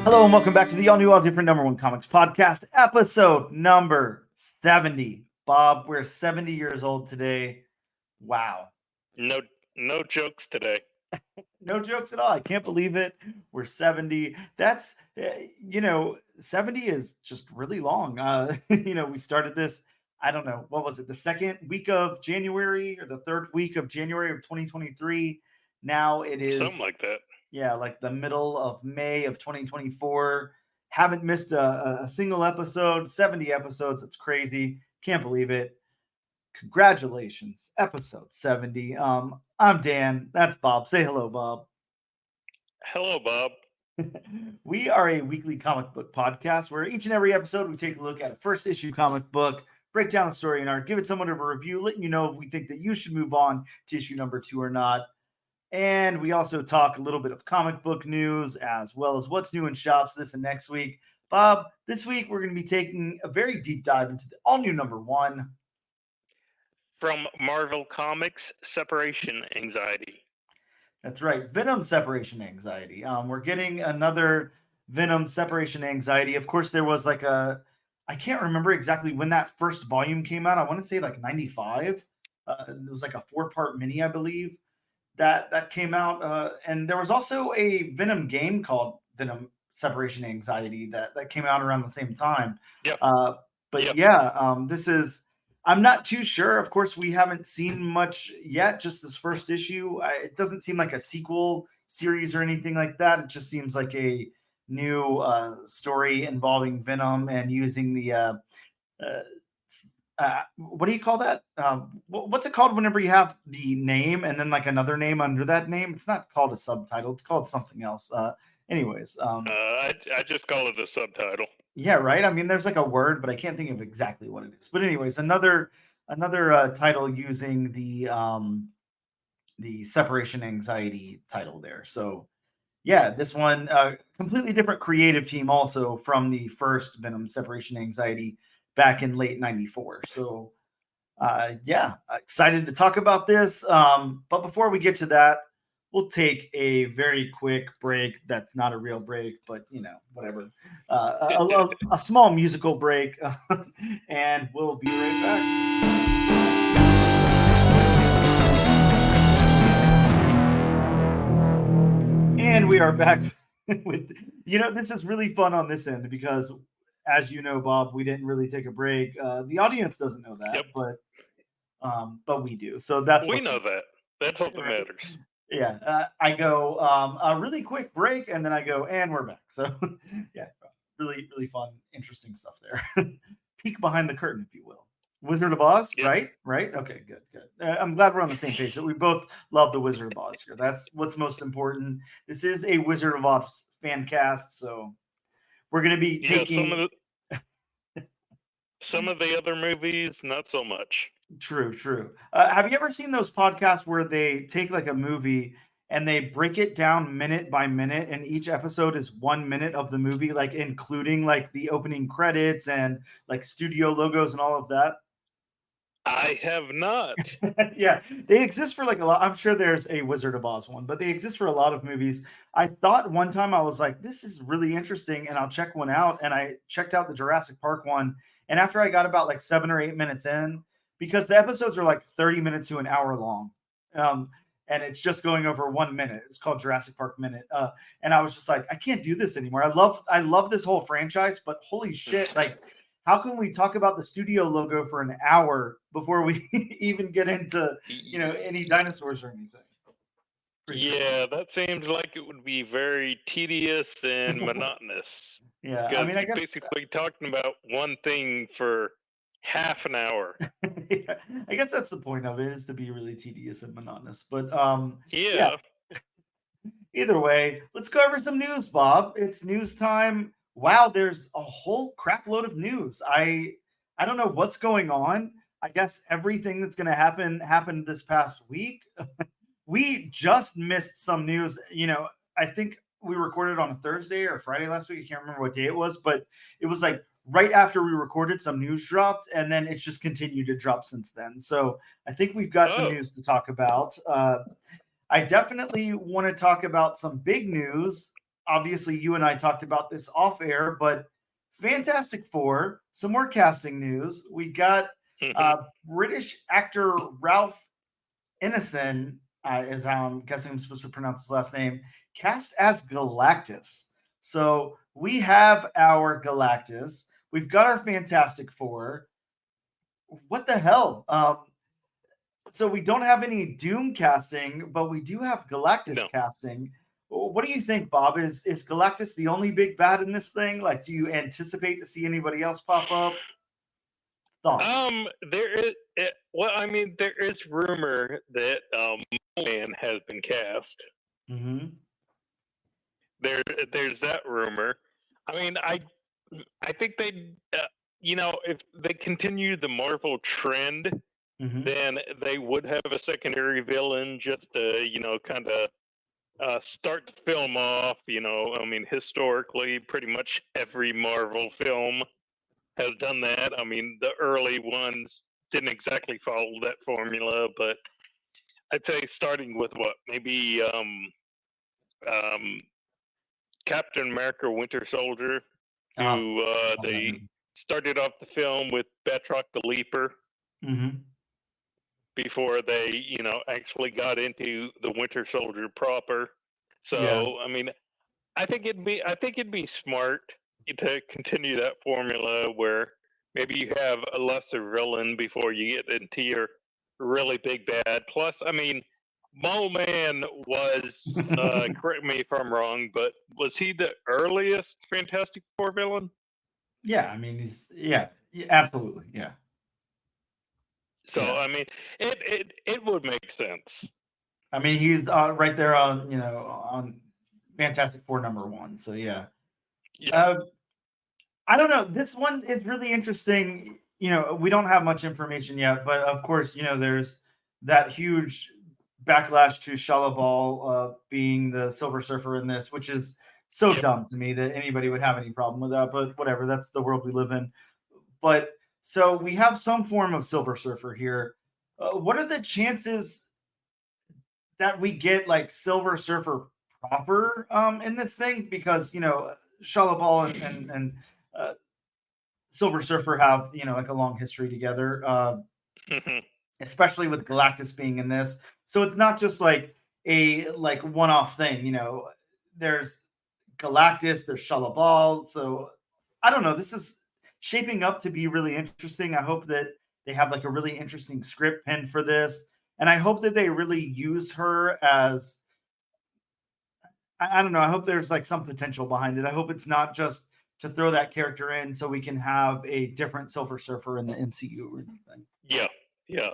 Hello and welcome back to the all new, all different number one comics podcast, episode number 70. Bob, we're 70 years old today. Wow. No, no jokes today. No jokes at all. I can't believe it. We're 70. That's, 70 is just really long. We started this, I don't know, what was it, the second week of January or the third week of January of 2023. Now it is, Something like that. yeah, like the middle of May of 2024. Haven't missed a single episode, 70 episodes. It's crazy. Can't believe it. Congratulations, episode 70. I'm Dan. That's Bob. Say hello, Bob. Hello, Bob. We are a weekly comic book podcast where each and every episode we take a look at a first issue comic book, break down the story and art, give it somewhat of a review, letting you know if we think that you should move on to issue number 2 or not. And we also talk a little bit of comic book news as well as what's new in shops this and next week. Bob, this week we're going to be taking a very deep dive into the all new number 1. From Marvel Comics, Separation Anxiety. That's right, Venom Separation Anxiety. We're getting another Venom Separation Anxiety. Of course, there was like I can't remember exactly when that first volume came out. I want to say like 95. It was like a 4-part mini, I believe. That came out, and there was also a Venom game called Venom Separation Anxiety that came out around the same time. Yep. But Yep. yeah, this is. I'm not too sure. Of course, we haven't seen much yet. Just this first issue. It doesn't seem like a sequel series or anything like that. It just seems like a new story involving Venom and using the what do you call that? What's it called whenever you have the name and then like another name under that name? It's not called a subtitle. It's called something else. Anyways, I just call it a subtitle. yeah, right. I mean, there's like a word, but I can't think of exactly what it is. But anyways, another title using the separation anxiety title there. So yeah, this one completely different creative team also from the first Venom Separation Anxiety back in late 94. So yeah, excited to talk about this. But before we get to that, we'll take a very quick break. That's not a real break, but whatever. A small musical break, and we'll be right back. And we are back with, this is really fun on this end because, as you know, Bob, we didn't really take a break. The audience doesn't know that, Yep. but we do. So that's we know that. That's all that right? matters. Yeah, I go a really quick break, and then I go, and we're back. So yeah, really, really fun, interesting stuff there. Peek behind the curtain, if you will. Wizard of Oz, Yep. right? Okay, good. I'm glad we're on the same page. That we both love the Wizard of Oz here. That's what's most important. This is a Wizard of Oz fan cast, so we're going to be taking. Some of the other movies, not so much. True. Have you ever seen those podcasts where they take like a movie and they break it down minute by minute, and each episode is 1 minute of the movie, like including like the opening credits and like studio logos and all of that? I have not. Yeah, they exist for like a lot. I'm sure there's a Wizard of Oz one, but they exist for a lot of movies. I thought one time I was like, this is really interesting, and I'll check one out. And I checked out the Jurassic Park one. And after I got about like 7 or 8 minutes in, because the episodes are like 30 minutes to an hour long, and it's just going over 1 minute. It's called Jurassic Park Minute. And I was just like, I can't do this anymore. I love this whole franchise, but holy shit, like, how can we talk about the studio logo for an hour before we even get into any dinosaurs or anything? Yeah, that seems like it would be very tedious and monotonous. Yeah, because I mean, I you're guess basically talking about one thing for half an hour. yeah, I guess that's the point of it, is to be really tedious and monotonous. But yeah, Yeah. either way, let's go over some news, Bob. It's news time. Wow, there's a whole crap load of news. I don't know what's going on. I guess everything that's going to happen happened this past week. We just missed some news. I think we recorded on a Thursday or Friday last week. I can't remember what day it was, but it was like right after we recorded, some news dropped, and then it's just continued to drop since then. So I think we've got some news to talk about. I definitely want to talk about some big news. obviously you and I talked about this off air, but Fantastic Four, some more casting news. We got Mhm. British actor Ralph Ineson, is how I'm guessing I'm supposed to pronounce his last name, cast as Galactus. So we have our Galactus. We've got our Fantastic Four. What the hell? So we don't have any Doom casting, but we do have Galactus No. casting. What do you think, Bob? Is Galactus the only big bad in this thing? Like, do you anticipate to see anybody else pop up? Thoughts? There is. Well, I mean, there is rumor that Man has been cast. Mm-hmm. There, there's that rumor. I mean, I think they, if they continue the Marvel trend, Mm-hmm. then they would have a secondary villain just to, kind of start the film off. I mean, historically, pretty much every Marvel film has done that. I mean, the early ones didn't exactly follow that formula, but I'd say starting with what maybe um, Captain America: Winter Soldier, Ah, who love that they movie. started off the film with Batroc the Leaper Mm-hmm. before they, actually got into the Winter Soldier proper. Yeah. So, I mean, I think it'd be smart to continue that formula where maybe you have a lesser villain before you get into your really big bad. Plus, I mean, Mole Man was, correct me if I'm wrong, but was he the earliest Fantastic Four villain? Yeah, I mean, yeah, absolutely, yeah, So, I yes. mean, it would make sense. I mean, he's right there on on Fantastic Four #1. So yeah, Yeah. uh, I don't know. This one is really interesting. We don't have much information yet, but of course, there's that huge backlash to Shalabal being the Silver Surfer in this, which is so Yep. dumb to me that anybody would have any problem with that. But whatever, that's the world we live in. But so we have some form of Silver Surfer here. What are the chances that we get like Silver Surfer proper in this thing? Because Shalabal and uh, Silver Surfer have like a long history together, Hmm. especially with Galactus being in this. So it's not just like a like one-off thing. There's Galactus, there's Shalabal. So I don't know. This is shaping up to be really interesting. I hope that they have like a really interesting script pen for this, and I hope that they really use her as I don't know. I hope there's like some potential behind it. I hope it's not just to throw that character in so we can have a different Silver Surfer in the MCU or anything. Yeah. Yeah.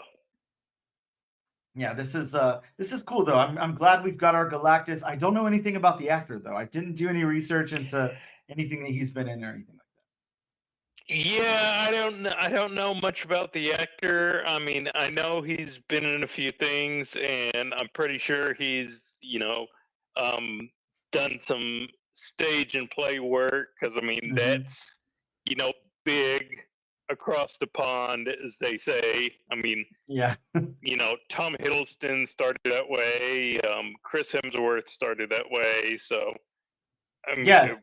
Yeah, this is cool though. I'm glad we've got our Galactus. I don't know anything about the actor though. I didn't do any research into anything that he's been in or anything like Yeah, I don't know much about the actor. I mean, I know he's been in a few things, and I'm pretty sure he's, um, done some stage and play work. Because I mean, that. that's, you know, big across the pond, as they say. I mean, Yeah. Tom Hiddleston started that way. Chris Hemsworth started that way. So I mean, Yeah,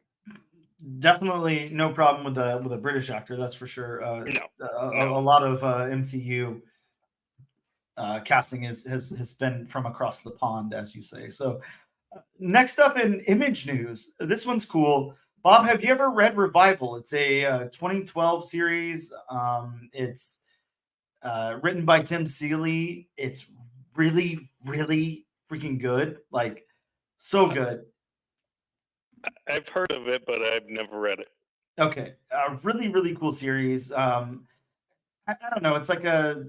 definitely no problem with a British actor, that's for sure. no, A no. lot of MCU casting has been from across the pond, as you say. So next up in image news, this one's cool. Bob, have you ever read Revival? It's a 2012 series. It's written by Tim Seeley. It's really, really freaking good. Like, so good. I've heard of it, but I've never read it. Okay. Really, really cool series. I don't know. It's like a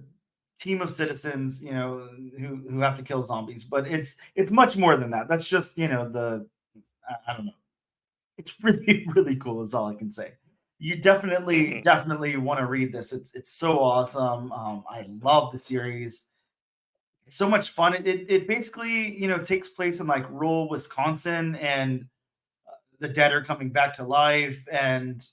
team of citizens, who have to kill zombies, but it's much more than that. That's just, the I don't know. It's really, really cool is all I can say. You definitely, Hmm. definitely want to read this. It's so awesome. I love the series. It's so much fun. It basically, takes place in like rural Wisconsin, and the dead are coming back to life, and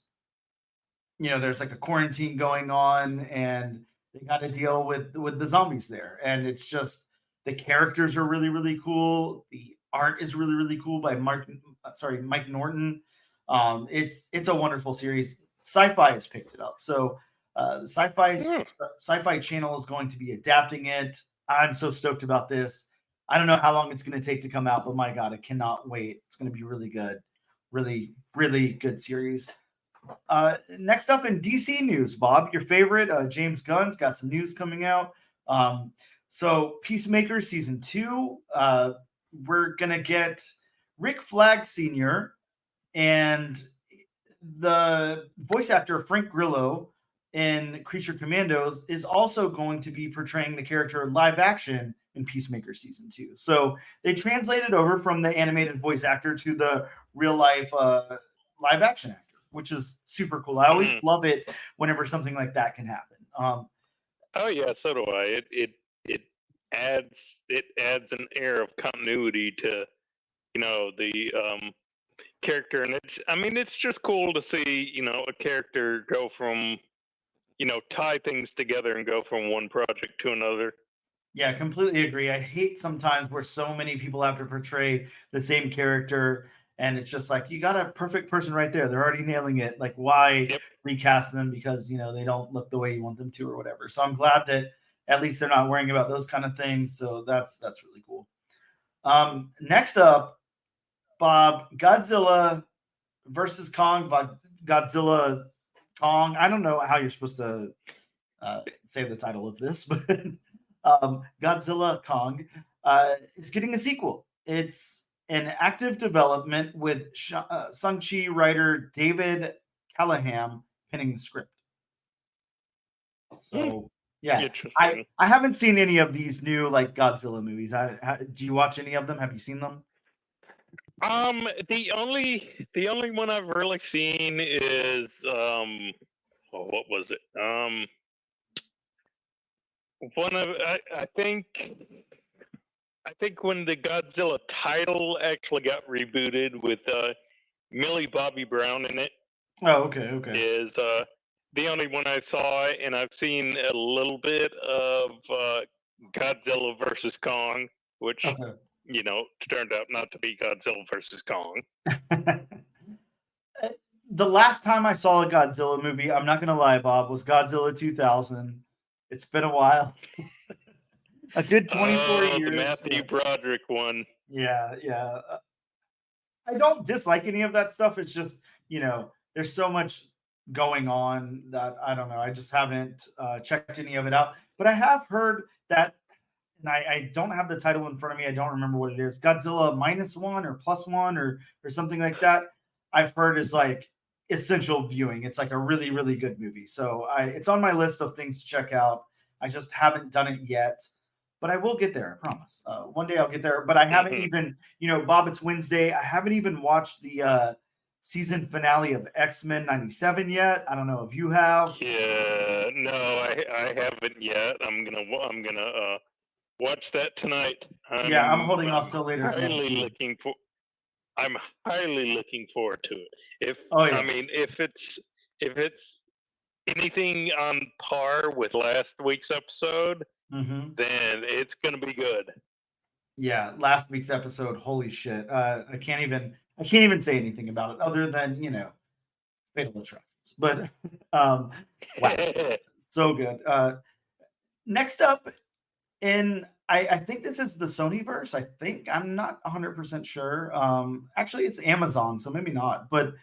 there's like a quarantine going on, and they got to deal with the zombies there. And it's just the characters are really, really cool. The art is really, really cool by Mike Norton. It's a wonderful series. SyFy has picked it up, so the SyFy channel is going to be adapting it. I'm so stoked about this. I don't know how long it's going to take to come out, but my God, I cannot wait. It's going to be really good, really, really good series. Next up in DC news, Bob, your favorite, James Gunn's got some news coming out. So Peacemaker season 2, we're gonna get Rick Flag Sr. and the voice actor Frank Grillo in Creature Commandos is also going to be portraying the character live action in Peacemaker season 2. So they translated over from the animated voice actor to the real life live action actor, which is super cool. I always love it whenever something like that can happen. Oh yeah, so do I. It adds an air of continuity to the character, and it's just cool to see a character go from tie things together and go from one project to another. Yeah, completely agree. I hate sometimes where so many people have to portray the same character, and it's just like you got a perfect person right there. They're already nailing it. Like, why recast them because they don't look the way you want them to or whatever. So I'm glad that at least they're not worrying about those kind of things. So that's really cool. Next up, Bob, Godzilla versus Kong. Godzilla Kong. I don't know how you're supposed to say the title of this, but Godzilla Kong is getting a sequel. It's in active development with Shang-Chi writer David Callahan penning the script. So yeah, I haven't seen any of these new like Godzilla movies. Do you watch any of them? Have you seen them? The only one I've really seen is what was it? One of I think when the Godzilla title actually got rebooted with Millie Bobby Brown in it. Oh, okay. Is the only one I saw, and I've seen a little bit of Godzilla versus Kong, which turned out not to be Godzilla versus Kong. The last time I saw a Godzilla movie, I'm not gonna lie, Bob, was Godzilla 2000. It's been a while. A good 24 years. The Matthew Broderick one. Yeah. I don't dislike any of that stuff. It's just, there's so much going on that I don't know. I just haven't checked any of it out. But I have heard that, and I don't have the title in front of me. I don't remember what it is. Godzilla -1 or +1 or something like that. I've heard is like essential viewing. It's like a really, really good movie. So it's on my list of things to check out. I just haven't done it yet. But I will get there, I promise. One day I'll get there. But I haven't even, Bob, it's Wednesday. I haven't even watched the season finale of X-Men 97 yet. I don't know if you have. Yeah, no, I haven't yet. I'm gonna watch that tonight. I'm holding off till later tonight. I'm highly looking forward to it. If it's anything on par with last week's episode, then it's gonna be good. Yeah, last week's episode, holy shit! I can't even say anything about it other than fatal attractions. But wow, so good. Next up, I think this is the Sonyverse. I think I'm not 100% sure. Actually, it's Amazon, so maybe not. But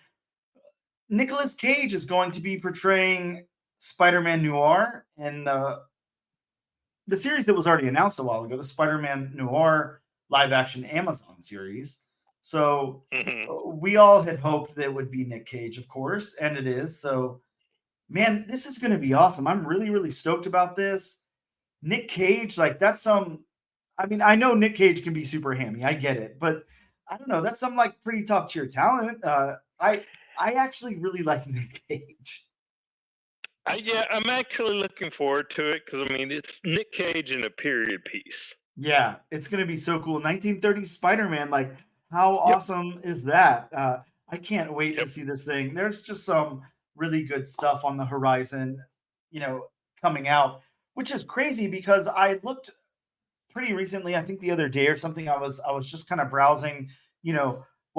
Nicolas Cage is going to be portraying Spider-Man Noir in the series that was already announced a while ago, the Spider-Man Noir live-action Amazon series. So we all had hoped that it would be Nick Cage, of course, and it is. So, man, this is going to be awesome. I'm really, really stoked about this. Nick Cage, like that's I know Nick Cage can be super hammy. I get it, but I don't know. That's some like pretty top tier talent. I actually really like Nick Cage. I'm actually looking forward to it because it's Nick Cage in a period piece. Yeah, it's gonna be so cool. 1930s Spider-Man, like how awesome is that? I can't wait to see this thing. There's just some really good stuff on the horizon, coming out, which is crazy because I looked pretty recently, I think the other day or something, I was just kind of browsing,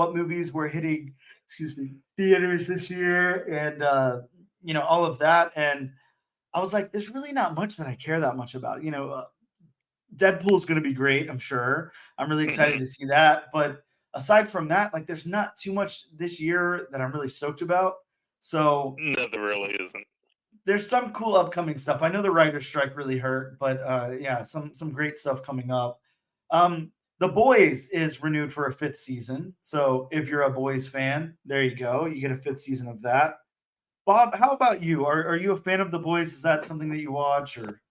what movies were hitting, excuse me, theaters this year, and all of that. And I was like, there's really not much that I care that much about. Deadpool's going to be great, I'm sure. I'm really excited to see that. But aside from that, like, there's not too much this year that I'm really stoked about. So No, there really isn't. there's some cool upcoming stuff. I know the writer's strike really hurt, but yeah, some great stuff coming up. The Boys is renewed for a fifth season. So if you're a Boys fan, there you go. You get a fifth season of that. Bob, how about you? Are you a fan of The Boys? Is that something that you watch, or?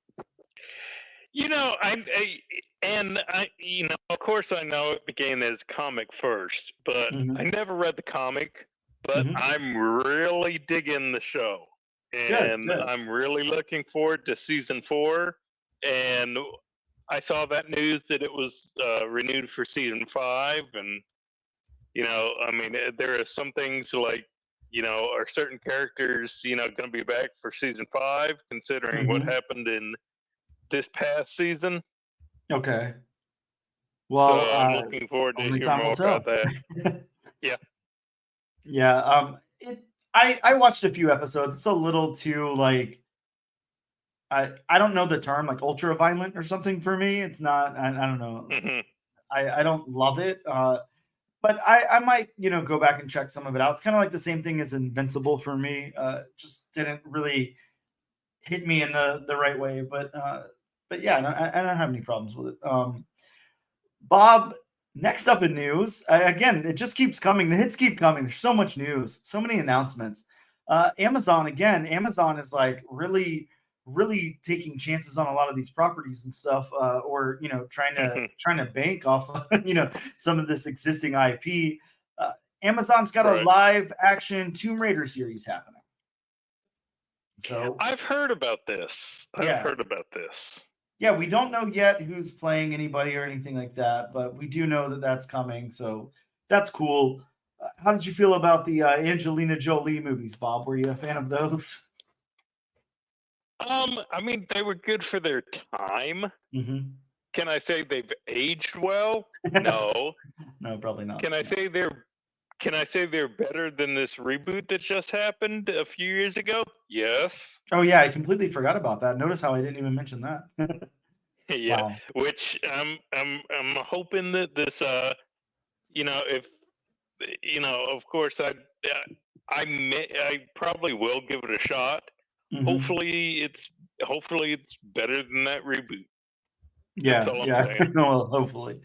Of course, I know it began as comic first, but I never read the comic. But I'm really digging the show, and Good. I'm really looking forward to season 4. And I saw that news that it was renewed for season 5, and there are some things like, are certain characters, going to be back for season 5, considering what happened in this past season. Okay. Well, so I'm looking forward to hear more about that. Yeah. Yeah. I watched a few episodes. It's a little too, like, I don't know the term, like, ultra violent or something for me. It's not. I don't know. I don't love it. But I might go back and check some of it out. It's kind of like the same thing as Invincible for me. Just didn't really hit me in the right way. But yeah, I don't have any problems with it. Bob, next up in news, again, it just keeps coming. The hits keep coming. There's so much news, so many announcements. Amazon is like really, really taking chances on a lot of these properties and stuff, or trying to bank off some of this existing IP. Amazon's got a live action Tomb Raider series happening. So I've heard about this. Yeah, we don't know yet who's playing anybody or anything like that, but we do know that that's coming, so that's cool. How did you feel about the Angelina Jolie movies, Bob? Were you a fan of those? They were good for their time. Mm-hmm. Can I say they've aged well? No. No, probably not. Can I say they're better than this reboot that just happened a few years ago? Yes. Oh yeah, I completely forgot about that. Notice how I didn't even mention that. Yeah. Wow. Which I'm hoping that this of course I probably will give it a shot. Mm-hmm. Hopefully it's better than that reboot. Yeah, That's all I'm yeah. saying. Well, hopefully.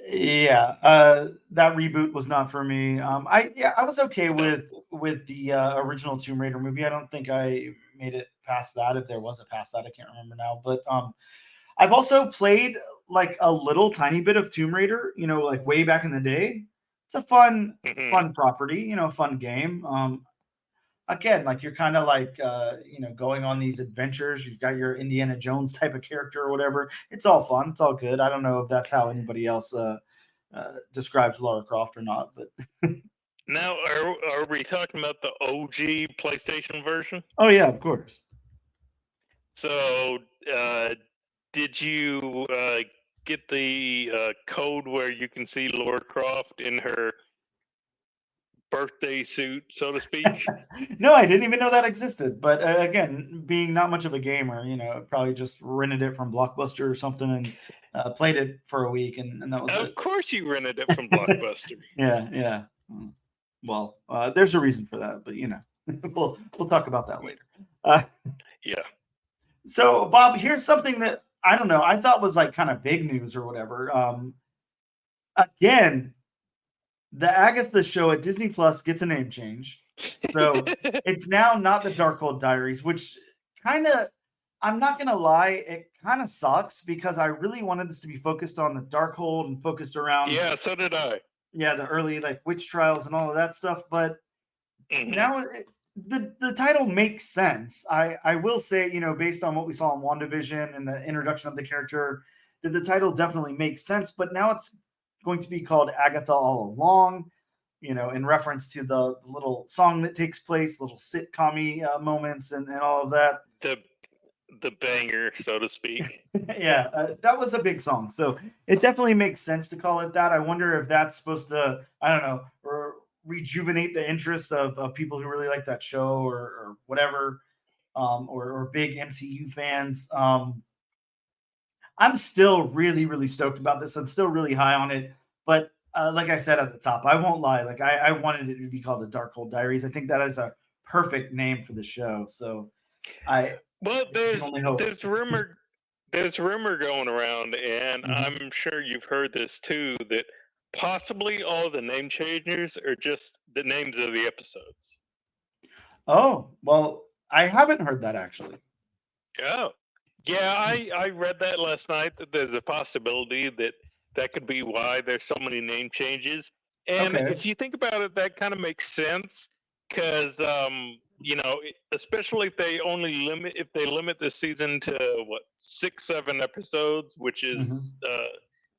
Yeah, that reboot was not for me. I was okay with the original Tomb Raider movie. I don't think I made it past that. If there was a past that, I can't remember now. But I've also played like a little tiny bit of Tomb Raider, like way back in the day. It's a fun property, fun game. Again, like, you're kind of like going on these adventures. You've got your Indiana Jones type of character or whatever. It's all fun. It's all good. I don't know if that's how anybody else describes Lara Croft or not, but now are we talking about the OG PlayStation version? Oh yeah, of course. So did you get the code where you can see Lara Croft in her birthday suit, so to speak? No, I didn't even know that existed. But again, being not much of a gamer, probably just rented it from Blockbuster or something and played it for a week, and that was it. Of course, you rented it from Blockbuster. Yeah. Well, there's a reason for that, but we'll talk about that later. Yeah. So, Bob, here's something that I don't know. I thought was like kind of big news or whatever. Again, the Agatha show at Disney Plus gets a name change. So it's now not the Darkhold Diaries, which kind of, I'm not going to lie, it kind of sucks because I really wanted this to be focused on the Darkhold and focused around. Yeah, so did I. Yeah, the early like witch trials and all of that stuff. But now the title makes sense. I will say, based on what we saw in WandaVision and the introduction of the character, that the title definitely makes sense. But now it's going to be called Agatha All Along, in reference to the little song that takes place, little sitcom-y moments and all of that. the banger, so to speak. Yeah, that was a big song. So it definitely makes sense to call it that. I wonder if that's supposed to, I don't know, or rejuvenate the interest of people who really like that show or whatever, or big MCU fans. I'm still really, really stoked about this. I'm still really high on it. But like I said at the top, I won't lie. Like I wanted it to be called the Darkhold Diaries. I think that is a perfect name for the show. So I Well, can only hope. there's rumor going around, and Mhm. I'm sure you've heard this too, that possibly all the name changers are just the names of the episodes. Oh, well, I haven't heard that actually. Yeah. Yeah, I read that last night that there's a possibility that that could be why there's so many name changes. And Okay. if you think about it, that kind of makes sense because especially if they limit the season to what 6, 7 episodes, which Mhm. is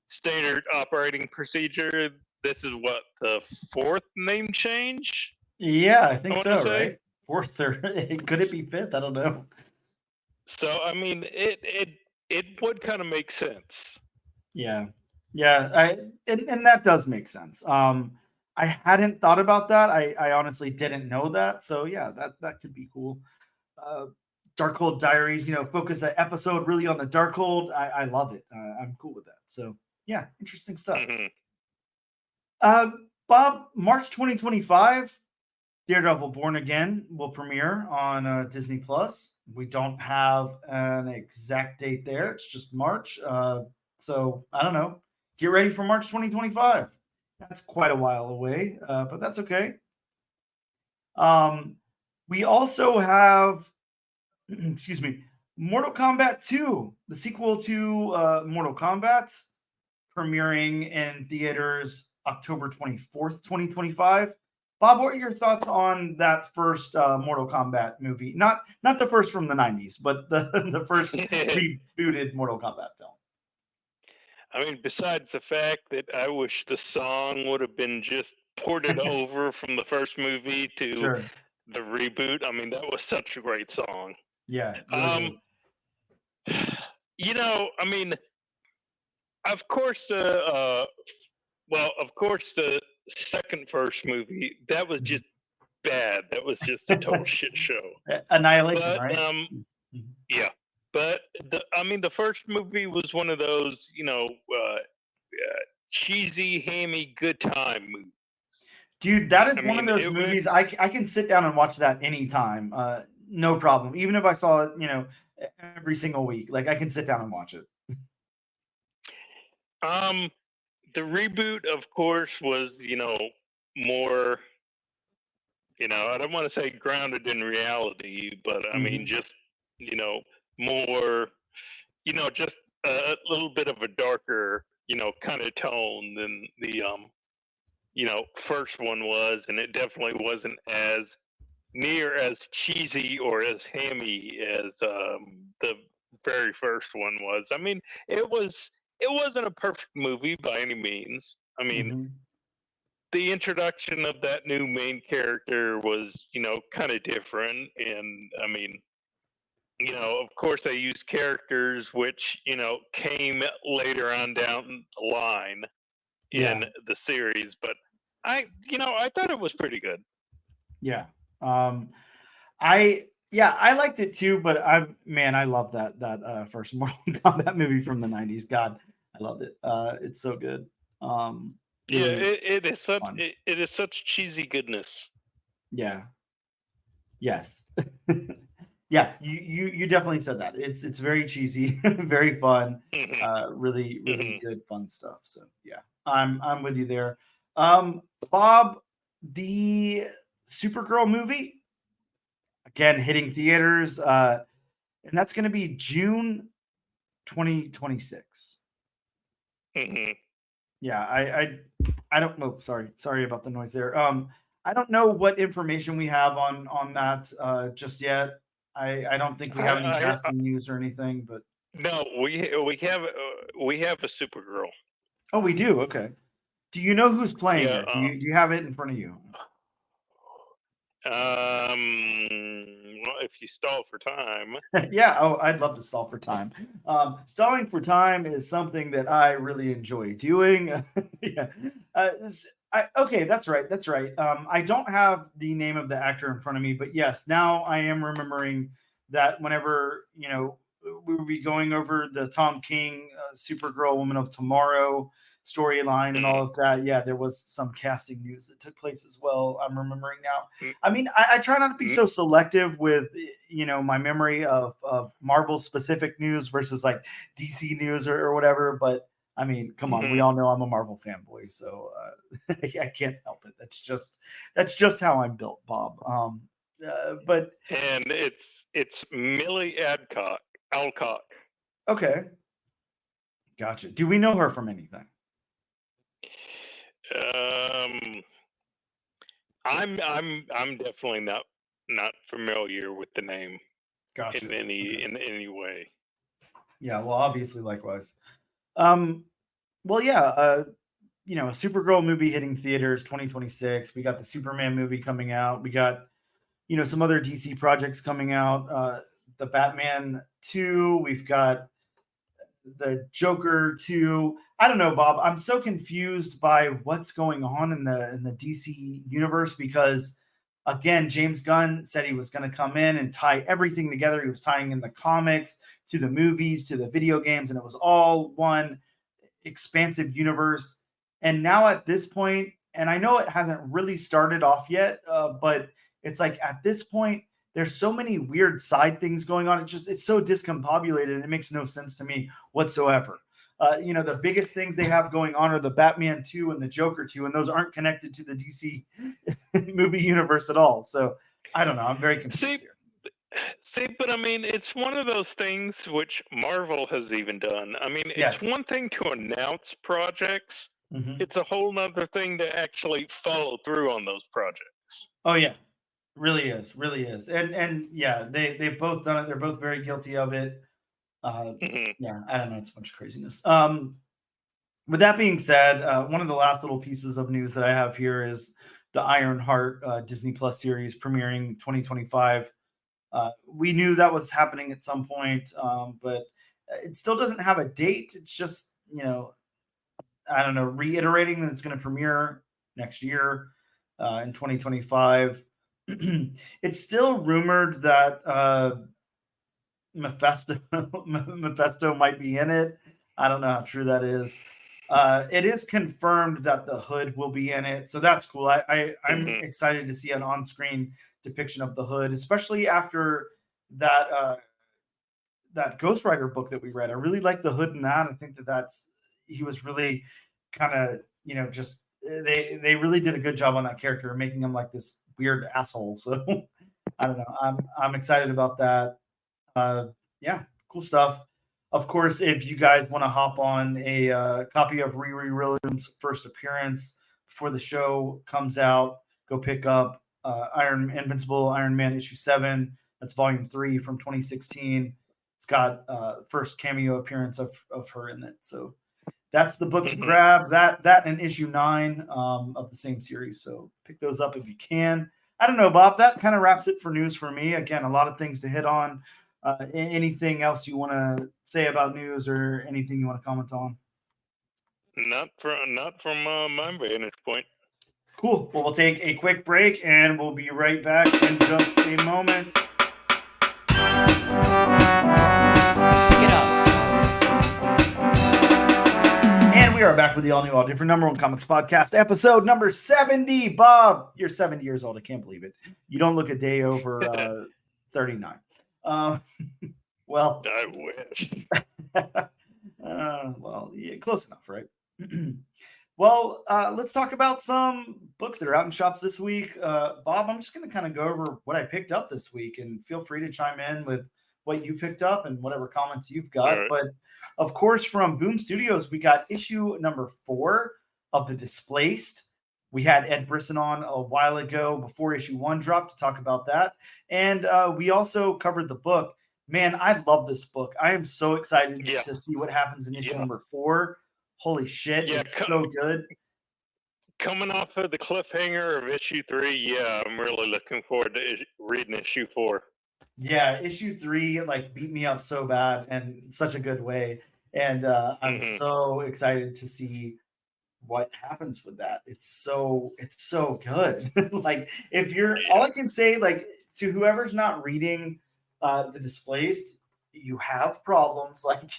standard operating procedure. This is what the fourth name change. Yeah, I I think want to so, say. right? Fourth or could it be fifth? I don't know. So I mean, it would kind of make sense. Yeah. Yeah, and that does make sense. I hadn't thought about that. I honestly didn't know that. So yeah, that could be cool. Uh Darkhold Diaries, focus that episode really on the Darkhold. I love it. I'm cool with that. So yeah, interesting stuff. Hmm. Uh Bob, March 2025, Daredevil Born Again will premiere on Disney Plus. We don't have an exact date there. It's just March. So I don't know. Get ready for March 2025. That's quite a while away, but that's okay. Um, we also have, excuse me, Mortal Kombat 2, the sequel to Mortal Kombat, premiering in theaters October 24th, 2025. Bob, what are your thoughts on that first Mortal Kombat movie? Not the first from the 90s, but the the first rebooted Mortal Kombat film. I mean, besides the fact that I wish the song would have been just ported over from the first movie to Sure. the reboot. I mean, that was such a great song. Yeah, it really Um, is. I mean, of course of course the second first movie that was just bad. That was just a total shit show. Annihilation, But right? Mhm. yeah. But the first movie was one of those, cheesy, hammy, good time movies. Dude, that is I one of mean, those it was movies I can sit down and watch that anytime. No problem. Even if I saw it, every single week. Like I can sit down and watch it. um the reboot, of course, was more. I don't want to say grounded in reality, but I mean Mhm. just more. Just a little bit of a darker kind of tone than the first one was, and it definitely wasn't as near as cheesy or as hammy as the very first one was. I mean, it wasn't a perfect movie by any means. I mean, Mhm. the introduction of that new main character was, kind of different, and I mean, of course, they used characters which came later on down the line in Yeah. the series, but I thought it was pretty good. Yeah. Um, I liked it too, but I love that first Mortal Kombat movie from the 90s. God, I loved it. It's so good. Yeah, Really fun. it is such cheesy goodness. Yeah. Yes. Yeah, you definitely said that. It's very cheesy, very fun, Hmm. really, really Hmm. good fun stuff. So yeah, I'm with you there. Bob, the Supergirl movie, again hitting theaters, and that's gonna be June 2026. Hmm. Yeah, I don't know. Sorry about the noise there. I don't know what information we have on that just yet. I don't think we have any I casting news or anything, but No, we have a Supergirl. oh, we do. Okay. Do you know who's playing Yeah. her? Do you have it in front of you? if you stall for time. Yeah, oh, I'd love to stall for time. Stalling for time is something that I really enjoy doing. Yeah. Okay, that's right. That's right. I don't have the name of the actor in front of me, but yes, now I am remembering that whenever, we would be going over the Tom King Supergirl Woman of Tomorrow storyline and all Mhm. of that. Yeah, there was some casting news that took place as well. I'm remembering now. Mm, I mean, I try not to be mm, so selective with my memory of Marvel specific news versus like DC news or whatever. But I mean, come on, we mhm. all know I'm a Marvel fanboy, so I can't help it. That's just how I'm built, Bob. But And it's Millie Alcock. okay, gotcha. Do we know her from anything? Um, I'm definitely not familiar with the name Gotcha. Okay. in any way. Yeah. Well, obviously, likewise. Um. Well, yeah. A Supergirl movie hitting theaters 2026. We got the Superman movie coming out. We got some other DC projects coming out. The Batman 2. We've got the Joker 2. I don't know, Bob. I'm so confused by what's going on in the DC universe because again, James Gunn said he was going to come in and tie everything together. He was tying in the comics to the movies to the video games, and it was all one expansive universe. And now at this point, and I know it hasn't really started off yet, but it's like at this point, there's so many weird side things going on. It's so discombobulated and it makes no sense to me whatsoever. The biggest things they have going on are the Batman 2 and the Joker 2, and those aren't connected to the DC movie universe at all. So I don't know. I'm very confused See, here. but I mean, it's one of those things which Marvel has even done. I mean, it's Yes. one thing to announce projects; Hmm. it's a whole nother thing to actually follow through on those projects. Oh yeah, really is, and yeah, they've both done it. They're both very guilty of it. Uh, Hmm. yeah, I don't know. It's a bunch of craziness. With that being said, one of the last little pieces of news that I have here is the Ironheart Disney Plus series premiering 2025. We knew that was happening at some point, but it still doesn't have a date. It's just, I don't know, reiterating that it's going to premiere next year in 2025. It's still rumored that Mephisto Mephisto might be in it. I don't know how true that is. It is confirmed that the Hood will be in it, so that's cool. I'm Hmm. excited to see an on-screen depiction of the Hood, especially after that that Ghost Rider book that we read. I really like the Hood in that. I think that's he was really kind of just they really did a good job on that character, making him like this weird asshole. So I don't know. I'm excited about that. Uh, yeah, cool stuff. Of course, if you guys want to hop on a copy of Riri Williams' first appearance before the show comes out, go pick up Invincible Iron Man issue 7. That's volume 3 from 2016. It's got first cameo appearance of her in it. So that's the book to Hmm. grab. That and issue 9 of the same series. So pick those up if you can. I don't know, Bob. That kind of wraps it for news for me. Again, a lot of things to hit on. Anything else you want to say about news or anything you want to comment on? Not from my vantage point. Cool. Well, we'll take a quick break and we'll be right back in just a moment. Pick it up. And we are back with the all new, all different number one comics podcast, episode number 70. Bob, you're 70 years old. I can't believe it. You don't look a day over 39. Uh, well, I wish. well, yeah, close enough, right? Well, let's talk about some books that are out in shops this week. Bob, I'm just going to kind of go over what I picked up this week, and feel free to chime in with what you picked up and whatever comments you've All got. right. But of course, from Boom Studios, we got issue number 4 of The Displaced. We had Ed Brisson on a while ago before issue 1 dropped to talk about that. And we also covered the book. Man, I love this book. I am so excited Yeah. to see what happens in issue Yeah. number 4. Holy shit, Yeah. it's so good. Coming off of the cliffhanger of issue 3, yeah, I'm really looking forward to reading issue 4. Yeah, issue 3 like beat me up so bad and in such a good way. And I'm Hmm. so excited to see what happens with that. It's so good. Like if you're all Yeah. I can say, like to whoever's not reading the Displaced, you have problems. Like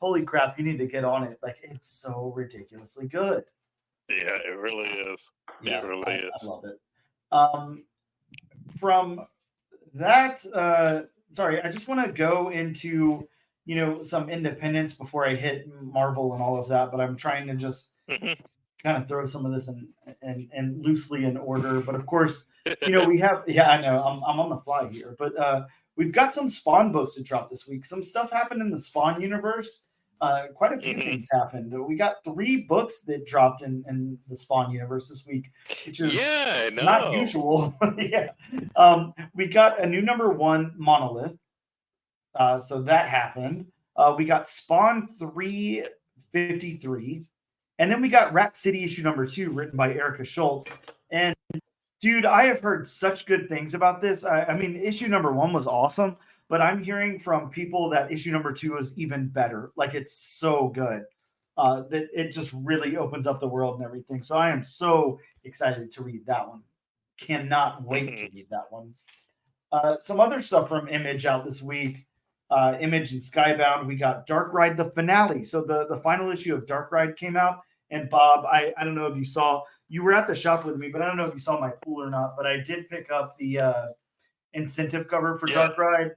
holy crap, you need to get on it. Like it's so ridiculously good. Yeah, it really is. It Yeah, really I is. love it. Um, from that, sorry, I just want to go into some independence before I hit Marvel and all of that. But I'm trying to just Hmm. kind of throw some of this in loosely in order. But of course, we have yeah, I know I'm on the fly here, but we've got some Spawn books that dropped this week. Some stuff happened in the Spawn universe. Quite a few Hmm. things happened. We got 3 books that dropped in the Spawn universe this week, which is Yeah, I not know. usual. Yeah. We got a new #1 Monolith. So that happened. We got Spawn 353. And then we got Rat City issue #2, written by Erica Schultz. And dude, I have heard such good things about this. I mean, issue #1 was awesome, but I'm hearing from people that issue #2 is even better. Like it's so good that it just really opens up the world and everything. So I am so excited to read that one. Cannot wait Hmm. to read that one. Some other stuff from Image out this week. Image and Skybound. We got Dark Ride the finale. So the final issue of Dark Ride came out. And Bob, I don't know if you saw. You were at the shop with me, but I don't know if you saw my pool or not. But I did pick up the incentive cover for Yeah, Dark Ride.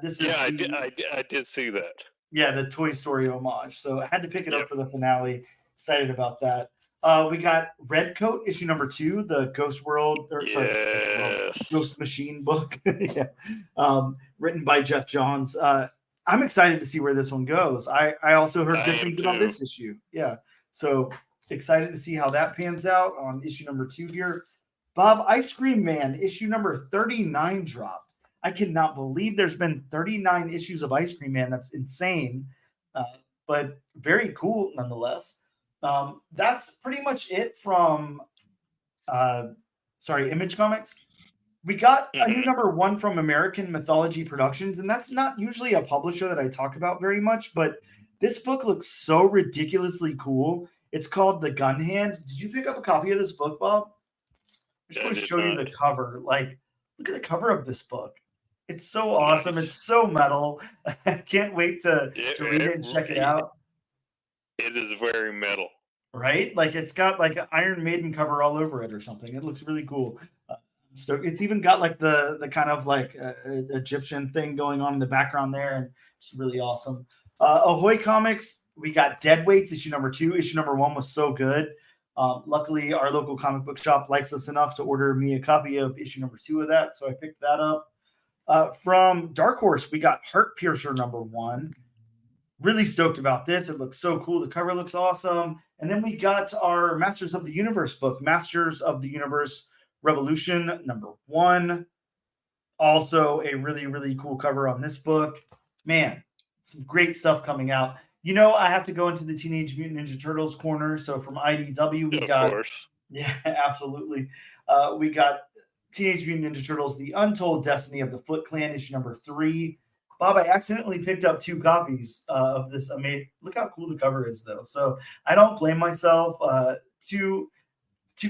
This yeah, is the I did see that. yeah, the Toy Story homage. So I had to pick it up Yep. for the finale. Excited about that. We got Red Coat issue #2, the Ghost World, or sorry, Ghost World, Yes, Ghost Machine book. Yeah. Written by Jeff Johns. I'm excited to see where this one goes. I also heard I good am things about too. this issue. Yeah. So excited to see how that pans out on issue #2 here. Bob, Ice Cream Man, issue #39 dropped. I cannot believe there's been 39 issues of Ice Cream Man. That's insane, uh, but very cool nonetheless. That's pretty much it from, uh, Image Comics. We got a new Hmm. #1 from American Mythology Productions, and that's not usually a publisher that I talk about very much, but this book looks so ridiculously cool. It's called The Gun Hand. Did you pick up a copy of this book, Bob? I just I want to did show you not. the cover. Like, look at the cover of this book. It's so awesome. It's Nice. so metal. I can't wait to read It, it and check it out. it is very metal. Right? Like it's got like an Iron Maiden cover all over it or something. It looks really cool. So it's even got like the kind of like Egyptian thing going on in the background there, and it's really awesome. Ahoy Comics, we got Dead Weights issue #2. Issue #1 was so good. Luckily, our local comic book shop likes us enough to order me a copy of issue #2 of that, so I picked that up. From Dark Horse, we got Heart Piercer #1. Really stoked about this. It looks so cool. The cover looks awesome. And then we got our Masters of the Universe book, Masters of the Universe Revolution #1. Also, a really, really cool cover on this book. Man, some great stuff coming out. I have to go into the Teenage Mutant Ninja Turtles corner. So from IDW, we Of got, course. yeah, absolutely. We got Teenage Mutant Ninja Turtles, The Untold Destiny of the Foot Clan, issue #3. Bob, I accidentally picked up 2 copies of this amazing. Look how cool the cover is, though. So I don't blame myself. Two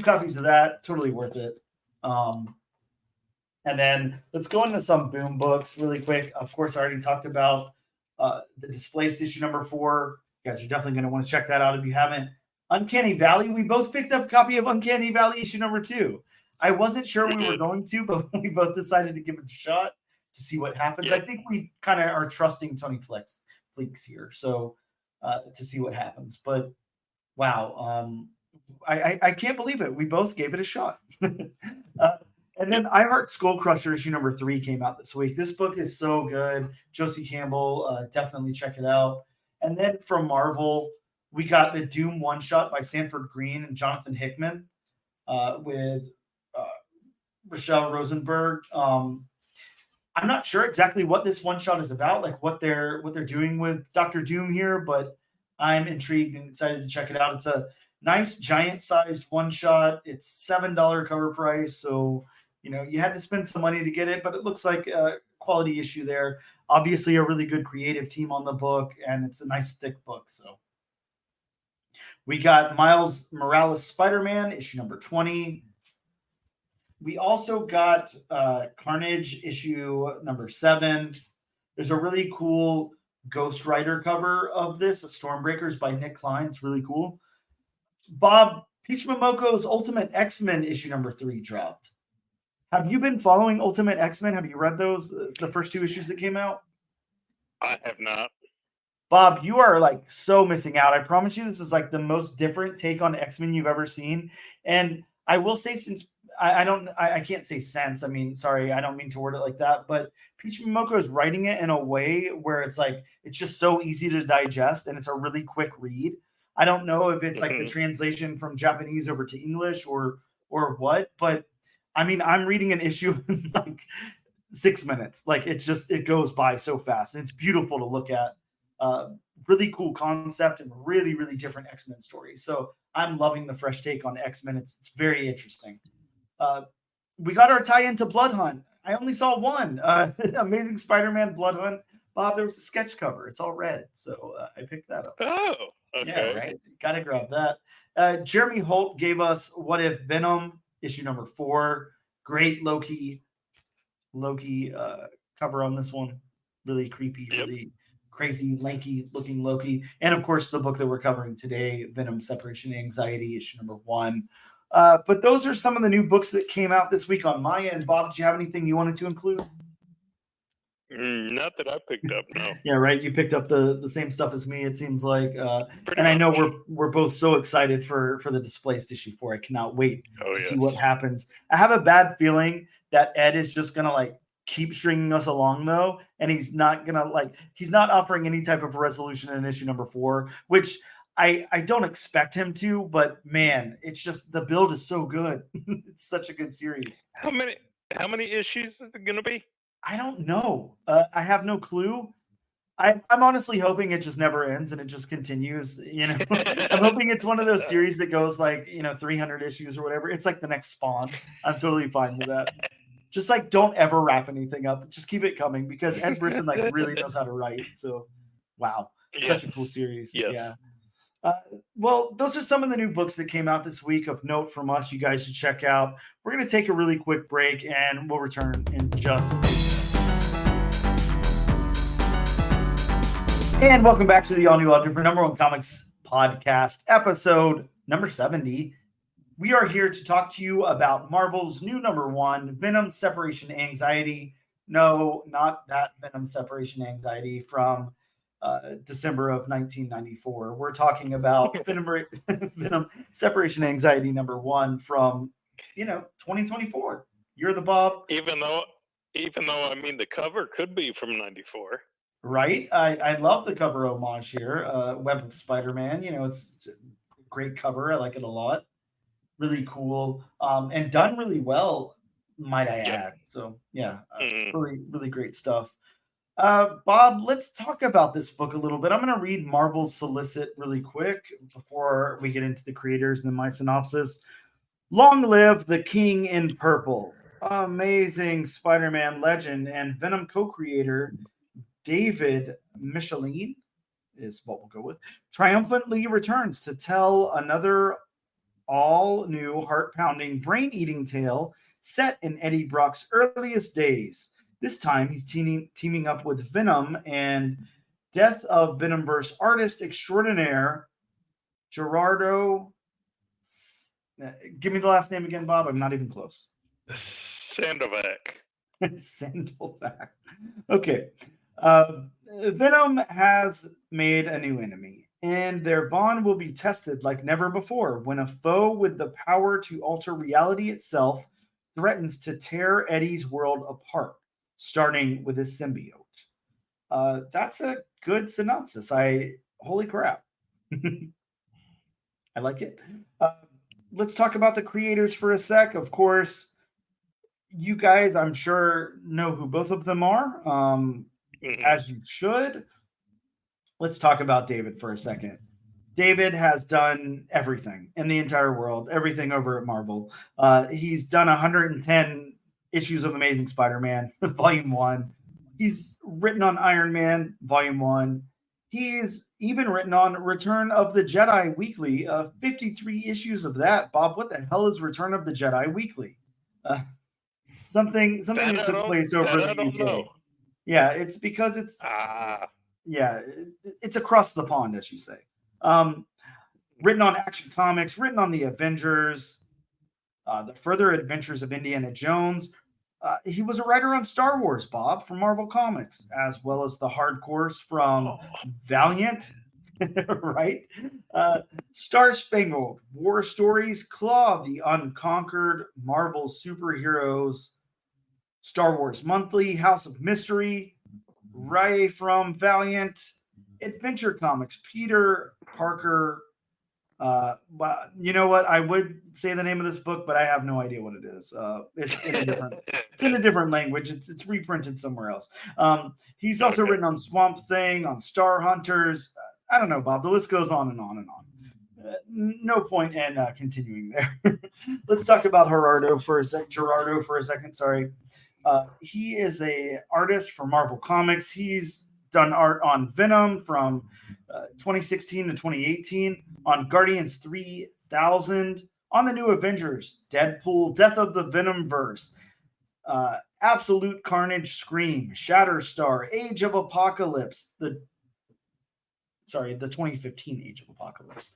copies of that, totally worth it. Um, and then let's go into some Boom books really quick. Of course, I already talked about the Displaced issue #4. You guys are definitely going to want to check that out if you haven't. Uncanny Valley. We both picked up a copy of Uncanny Valley issue #2. I wasn't sure We we were did. going to, but we both decided to give it a shot to see what happens. I Yep. think we kind of are trusting Tony Fleeks here, so to see what happens. But wow, I can't believe it. We both gave it a shot. uh, and Yep. then I Heart Skull Crusher issue #3 came out this week. This book is so good. Josie Campbell, definitely check it out. And then from Marvel, we got the Doom one shot by Sanford Green and Jonathan Hickman with uh, Rochelle Rosenberg. I'm not sure exactly what this one shot is about, like what they're doing with Doctor Doom here, but I'm intrigued and excited to check it out. It's a nice giant sized one shot. It's $7 cover price, so you had to spend some money to get it, but it looks like a quality issue there. Obviously, a really good creative team on the book, and it's a nice thick book. So we got Miles Morales Spider-Man, issue number 20. We also got Carnage, issue number 7. There's a really cool Ghost Rider cover of this, Stormbreakers by Nick Klein. It's really cool. Bob, Peach Momoko's Ultimate X-Men issue number 3 dropped. Have you been following Ultimate X-Men? Have you read those, the first 2 issues that came out? I have not. Bob, you are like so missing out. I promise you, this is like the most different take on X-Men you've ever seen. And I will say, since I can't say sense. I mean, sorry, I don't mean to word it like that, but Peach Momoko is writing it in a way where it's like, it's just so easy to digest and it's a really quick read. I don't know if it's like the translation from Japanese over to English or what, but I mean, I'm reading an issue in like 6 minutes. Like it goes by so fast and it's beautiful to look at. Really cool concept and really, really different X-Men stories. So I'm loving the fresh take on X-Men. It's very interesting. We got our tie into Blood Hunt. I only saw one. Amazing Spider-Man Blood Hunt. Bob, there was a sketch cover. It's all red. So I picked that up. Oh, okay. Yeah, right. Gotta grab that. Jeremy Holt gave us What If Venom, issue number 4. Great Loki cover on this one. Really creepy, really crazy, lanky looking Loki. And of course, the book that we're covering today, Venom Separation Anxiety, issue number 1. But those are some of the new books that came out this week on my end. Bob, do you have anything you wanted to include? Not that I picked up, no. Yeah, right. You picked up the same stuff as me, it seems like. And I know we're both so excited for the Displaced issue 4. I cannot wait to see what happens. I have a bad feeling that Ed is just gonna like keep stringing us along though, and he's not offering any type of resolution in issue number 4, which I don't expect him to, but man, it's just the build is so good. It's such a good series. How many issues is it gonna be? I don't know. I have no clue. I'm honestly hoping it just never ends and it just continues. I'm hoping it's one of those series that goes like 300 issues or whatever. It's like the next Spawn. I'm totally fine with that. Just like don't ever wrap anything up. Just keep it coming because Ed Brisson like really knows how to write. So, wow, such a cool series. Yes. Yeah. Well, those are some of the new books that came out this week of note from us. You guys should check out. We're going to take a really quick break and we'll return in just a minute. And welcome back to the all new, all different number 1 comics podcast, episode number 70. We are here to talk to you about Marvel's new number 1, Venom Separation Anxiety. No, not that Venom Separation Anxiety from December of 1994. We're talking about Venom Separation Anxiety number 1 from 2024. You're the Bob. Even though I mean the cover could be from 94. Right. I love the cover homage here. Web of Spider-Man. It's a great cover. I like it a lot. Really cool. And done really well, might I add. So yeah, really, really great stuff. Bob, let's talk about this book a little bit. I'm going to read Marvel's solicit really quick before we get into the creators and then my synopsis. Long live the King in Purple. Amazing Spider-Man legend and Venom co-creator David Michelinie is what we'll go with. Triumphantly returns to tell another all-new heart-pounding, brain-eating tale set in Eddie Brock's earliest days. This time, he's teaming up with Venom and Death of Venomverse artist extraordinaire Gerardo. Give me the last name again, Bob. I'm not even close. Sandovac. Sandovac. Okay. Venom has made a new enemy, and their bond will be tested like never before when a foe with the power to alter reality itself threatens to tear Eddie's world apart, starting with his symbiote. That's a good synopsis. Holy crap. I like it. Let's talk about the creators for a sec. Of course, you guys, I'm sure, know who both of them are, as you should. Let's talk about David for a second. David has done everything in the entire world, everything over at Marvel. He's done 110 issues of Amazing Spider-Man, Volume 1. He's written on Iron Man, Volume 1. He's even written on Return of the Jedi Weekly, 53 issues of that. Bob, what the hell is Return of the Jedi Weekly? Something that took place over in the UK. Know. Yeah, it's because it's it's across the pond, as you say. Written on Action Comics, written on the Avengers, the Further Adventures of Indiana Jones. He was a writer on Star Wars, Bob, from Marvel Comics, as well as the hardcores from Valiant, right? Star Spangled, War Stories, Claw, the Unconquered, Marvel Superheroes, Star Wars Monthly, House of Mystery, Ray from Valiant, Adventure Comics, Peter Parker. But you know what? I would say the name of this book, but I have no idea what it is. It's in a different language. It's reprinted somewhere else. He's also written on Swamp Thing, on Star Hunters. I don't know, Bob. The list goes on and on and on. No point in continuing there. Let's talk about Gerardo for a second. Sorry. He is a artist for Marvel Comics. He's done art on Venom from 2016 to 2018, on Guardians 3000, on the New Avengers, Deadpool, Death of the Venomverse, Absolute Carnage, Scream, Shatterstar, Age of Apocalypse, the 2015 Age of Apocalypse,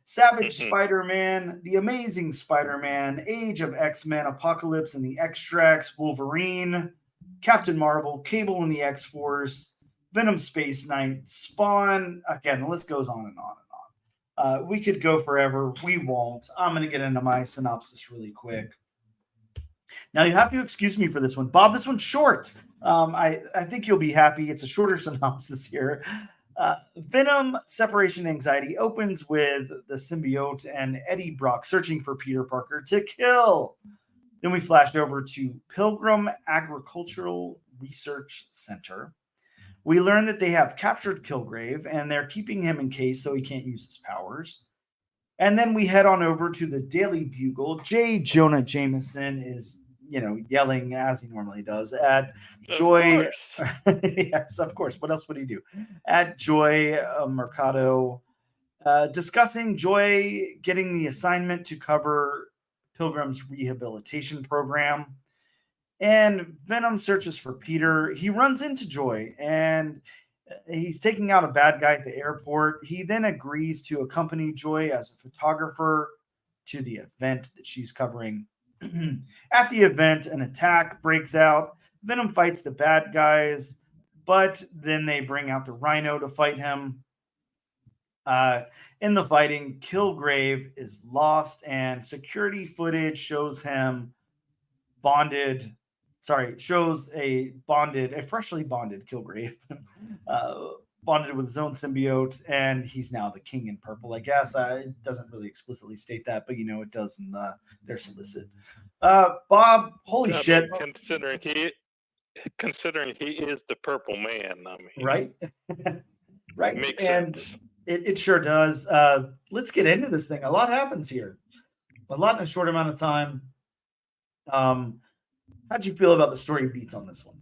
Savage Spider-Man, The Amazing Spider-Man, Age of X-Men, Apocalypse and the Extracts, Wolverine, Captain Marvel, Cable and the X-Force, Venom Space Knight, Spawn. Again, the list goes on and on and on. We could go forever. We won't. I'm going to get into my synopsis really quick. Now, you have to excuse me for this one. Bob, this one's short. I think you'll be happy. It's a shorter synopsis here. Venom Separation Anxiety opens with the symbiote and Eddie Brock searching for Peter Parker to kill. Then we flash over to Pilgrim Agricultural Research Center. We learn that they have captured Kilgrave and they're keeping him in case so he can't use his powers. And then we head on over to the Daily Bugle. J. Jonah Jameson is, yelling as he normally does at Joy. Yes, of course. What else would he do? At Joy Mercado, discussing Joy getting the assignment to cover Pilgrim's rehabilitation program. And Venom searches for Peter. He runs into Joy, and he's taking out a bad guy at the airport. He then agrees to accompany Joy as a photographer to the event that she's covering. At the event, an attack breaks out. Venom fights the bad guys, but then they bring out the Rhino to fight him. In the fighting, Kilgrave is lost, and security footage shows him shows a freshly bonded Kilgrave, bonded with his own symbiote, and he's now the King in Purple, I guess. It doesn't really explicitly state that, but it does in their solicit. Bob, holy shit. Considering he is the Purple Man, right? Right. Makes and sense. It sure does. Let's get into this thing. A lot happens here. A lot in a short amount of time. How'd you feel about the story beats on this one?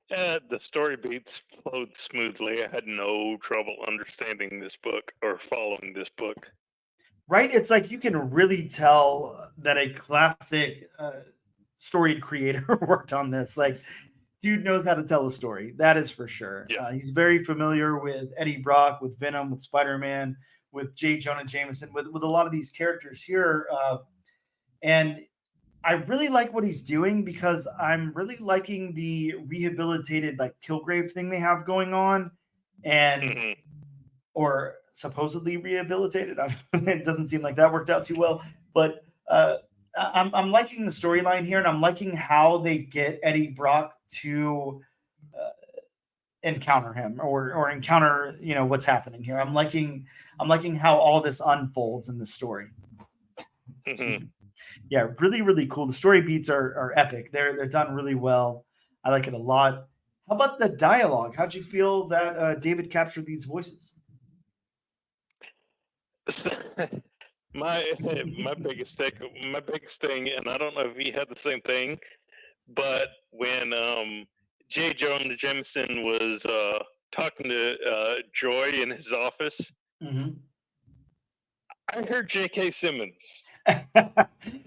The story beats flowed smoothly. I had no trouble understanding this book or following this book. Right? It's like you can really tell that a classic storied creator worked on this. Like, dude knows how to tell a story. That is for sure. Yeah. He's very familiar with Eddie Brock, with Venom, with Spider-Man, with J. Jonah Jameson, with a lot of these characters here. And I really like what he's doing because I'm really liking the rehabilitated Kilgrave thing they have going on, and or supposedly rehabilitated. It doesn't seem like that worked out too well, but I'm liking the storyline here, and I'm liking how they get Eddie Brock to encounter him or encounter what's happening here. I'm liking how all this unfolds in the story. Yeah, really, really cool. The story beats are epic. They're done really well. I like it a lot. How about the dialogue? How'd you feel that David captured these voices? my biggest thing, and I don't know if he had the same thing, but when J. Jonah Jameson was talking to Joy in his office, Hmm. I heard J.K. Simmons.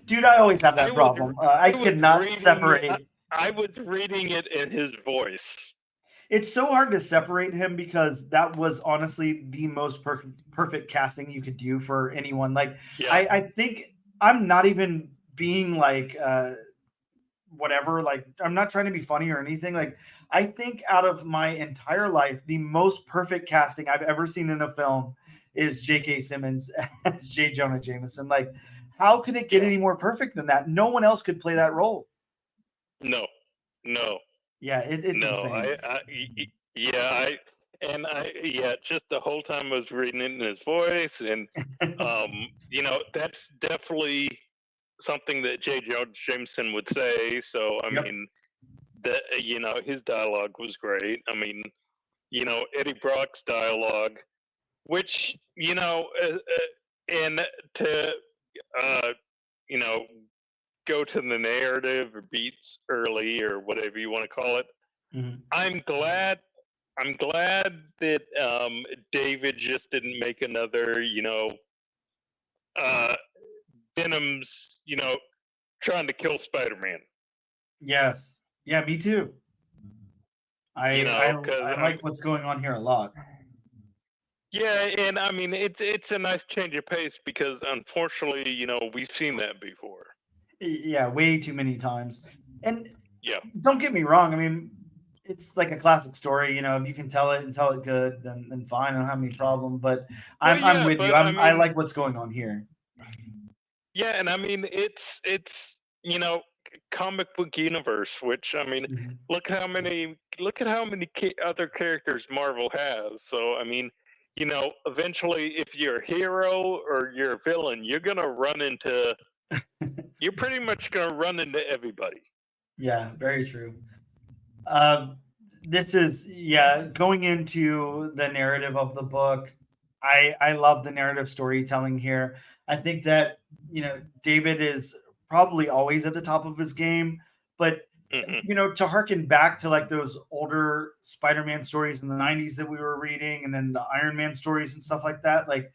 Dude, I always have I that was problem. I was could not reading separate. I was reading it in his voice. It's so hard to separate him because that was honestly the most perfect casting you could do for anyone. Like, Yeah, I think I'm not even being like whatever. Like, I'm not trying to be funny or anything. Like, I think out of my entire life, the most perfect casting I've ever seen in a film is J.K. Simmons as J. Jonah Jameson. Like, how could it get Yeah. any more perfect than that? No one else could play that role. no, no, Yeah, it's no. insane. Just the whole time I was reading it in his voice, and that's definitely something that J. Jonah Jameson would say. So I Yep. mean, that his dialogue was great. I mean, Eddie Brock's dialogue, which and to uh, you know go to the narrative or beats early or whatever you want to call it. Mhm. I'm glad that David just didn't make another uh, Venom's trying to kill Spider-Man. Yes. Yeah, me too. I Because like what's going on here a lot. yeah, and I mean it's a nice change of pace because unfortunately, we've seen that before. Yeah, way too many times. And Yeah. don't get me wrong. I mean, it's like a classic story. You know, if you can tell it and tell it good, then fine. I don't have any problem. But Well, I'm yeah, with you. but I I mean, like what's going on here. yeah, and I mean it's comic book universe, which I mean, Mhm. look at how many other characters Marvel has. So I mean, eventually, if you're a hero or you're a villain, you're pretty much gonna run into everybody. Yeah, very true. This is going into the narrative of the book. I love the narrative storytelling here. I think that David is probably always at the top of his game, but Hmm. to harken back to like those older Spider-Man stories in the 90s that we were reading, and then the Iron Man stories and stuff like that, like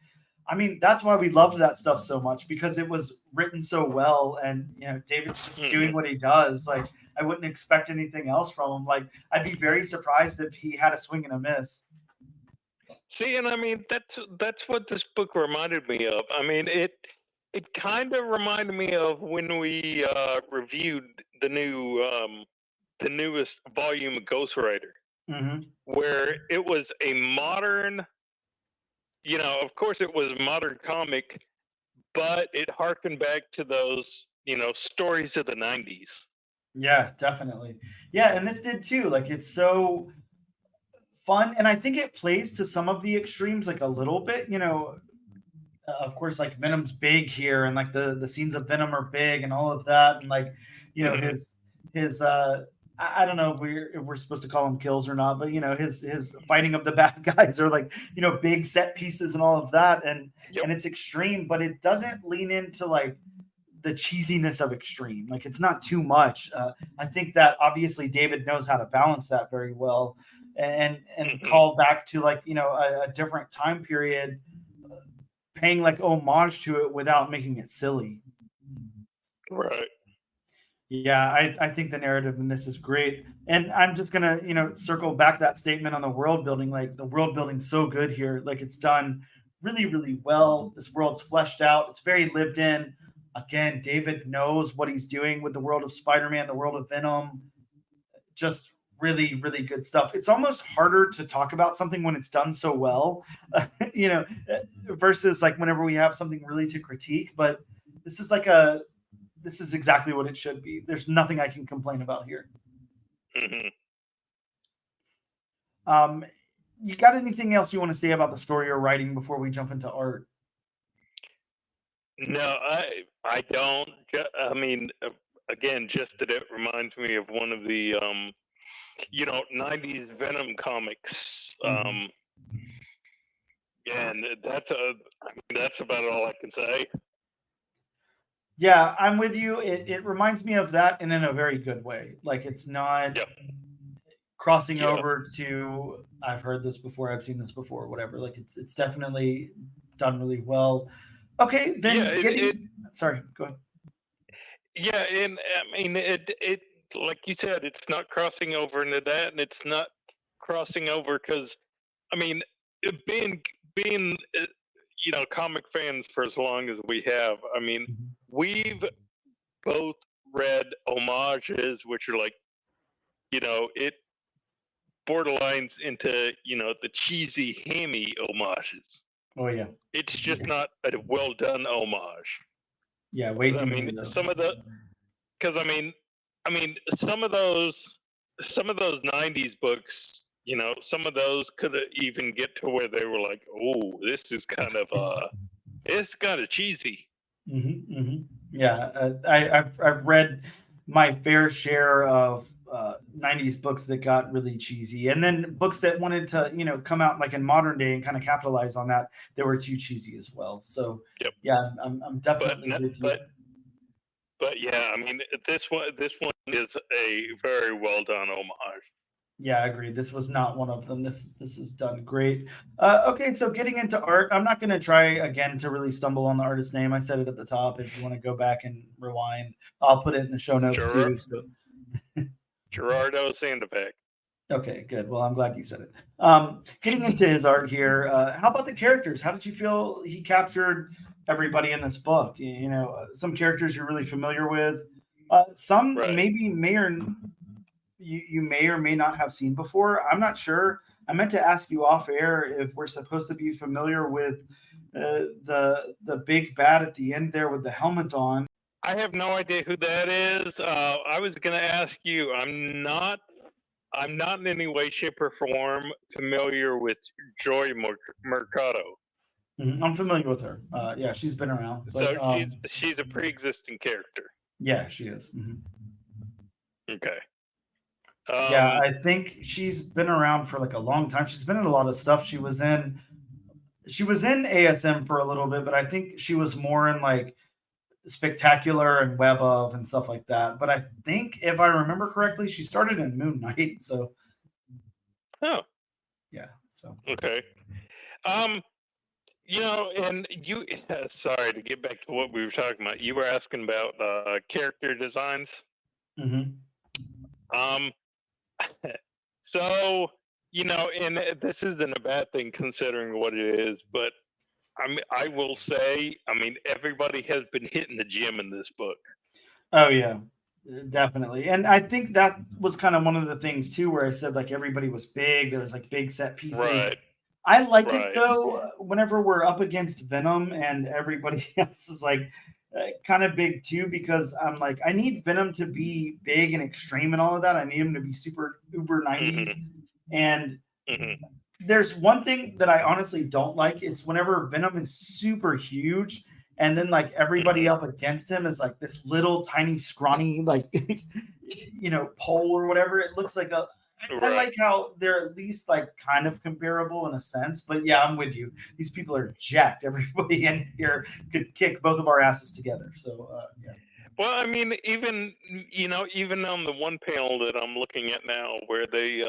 I mean, that's why we loved that stuff so much, because it was written so well, and David's just Hmm. doing what he does. Like, I wouldn't expect anything else from him. Like, I'd be very surprised if he had a swing and a miss. See, and I mean that's what this book reminded me of. I mean, it kind of reminded me of when we reviewed the newest volume of Ghost Rider, Hmm. where it was a modern, of course it was a modern comic, but it harkened back to those, stories of the 90s. Yeah, definitely. Yeah, and this did too. Like, it's so fun, and I think it plays to some of the extremes like a little bit. Of course, like Venom's big here, and like the scenes of Venom are big, and all of that, and like Hmm. his I don't know if we're supposed to call him kills or not, but his fighting of the bad guys are like big set pieces and all of that, Yep. and it's extreme, but it doesn't lean into like the cheesiness of extreme. Like, it's not too much. I think that obviously David knows how to balance that very well, and Hmm. call back to like a different time period, paying like homage to it without making it silly. Right. Yeah, I think the narrative in this is great. And I'm just gonna, circle back that statement on the world building. Like, the world building's so good here. Like, it's done really, really well. This world's fleshed out. It's very lived in. Again, David knows what he's doing with the world of Spider-Man, the world of Venom. Just really, really good stuff. It's almost harder to talk about something when it's done so well, you know, versus like whenever we have something really to critique. But this is like this is exactly what it should be. There's nothing I can complain about here. Hmm. Um, you got anything else you want to say about the story or writing before we jump into art? No, I don't. I mean, again, just that it reminds me of one of the 90s Venom comics. Mhm. And that's about all I can say. Yeah, I'm with you. It reminds me of that, and in a very good way. Like it's not Yep. crossing Yep. over to I've heard this before, I've seen this before, whatever. Like it's definitely done really well. Okay, Yeah, then sorry, go ahead. yeah, and I mean it like you said, it's not crossing over into that, and it's not crossing over because I mean, being comic fans for as long as we have, I mean, Mhm. we've both read homages, which are like, it borderlines into the cheesy hammy homages. Oh yeah. It's just not a well done homage. Yeah, way I too many mean, of those. some of the because I mean some of those '90s books, some of those could even get to where they were like, oh, this is kind of it's kind of cheesy. Yeah, I've read my fair share of 90s books that got really cheesy, and then books that wanted to, come out like in modern day and kind of capitalize on that. They were too cheesy as well. So Yep. yeah, I'm But definitely with you. but yeah, I mean, this one is a very well done homage. Yeah, I agree. This was not one of them. This is done great. Okay, so getting into art, I'm not going to try again to really stumble on the artist's name. I said it at the top. If you want to go back and rewind, I'll put it in the show notes too. So Gerardo Sandbeck. okay, good. Well, I'm glad you said it. Getting into his art here, how about the characters? How did you feel he captured everybody in this book? Some characters you're really familiar with, some Right. maybe you may or may not have seen before. I'm not sure. I meant to ask you off air if we're supposed to be familiar with the big bad at the end there with the helmet on. I have no idea who that is. I was going to ask you. I'm not in any way, shape, or form familiar with Joy Mercado. I'm familiar with her. Yeah, she's been around, but So she's a pre-existing character. yeah, she is. Okay. Yeah, I think she's been around for like a long time. She's been in a lot of stuff. She was in ASM for a little bit, but I think she was more in like Spectacular and Web of and stuff like that. But I think if I remember correctly, she started in Moon Knight. So Oh. yeah. So Okay. And you. Sorry to get back to what we were talking about. You were asking about character designs. mhm. Um. So and this isn't a bad thing considering what it is, but I will say, everybody has been hitting the gym in this book. Oh yeah, definitely. And I think that was kind of one of the things too, where I said like everybody was big. There was like big set pieces. Right. I like it Right. though. Whenever we're up against Venom and everybody else is like kind of big too, because I'm like I need Venom to be big and extreme and all of that. I need him to be super uber 90s. And there's one thing that I honestly don't like. It's whenever Venom is super huge and then like everybody up against him is like this little tiny scrawny like pole or whatever. It looks like I like how they're at least like kind of comparable in a sense, but yeah, I'm with you. These people are jacked. Everybody in here could kick both of our asses together. So yeah. Well, even on the one panel that I'm looking at now, where they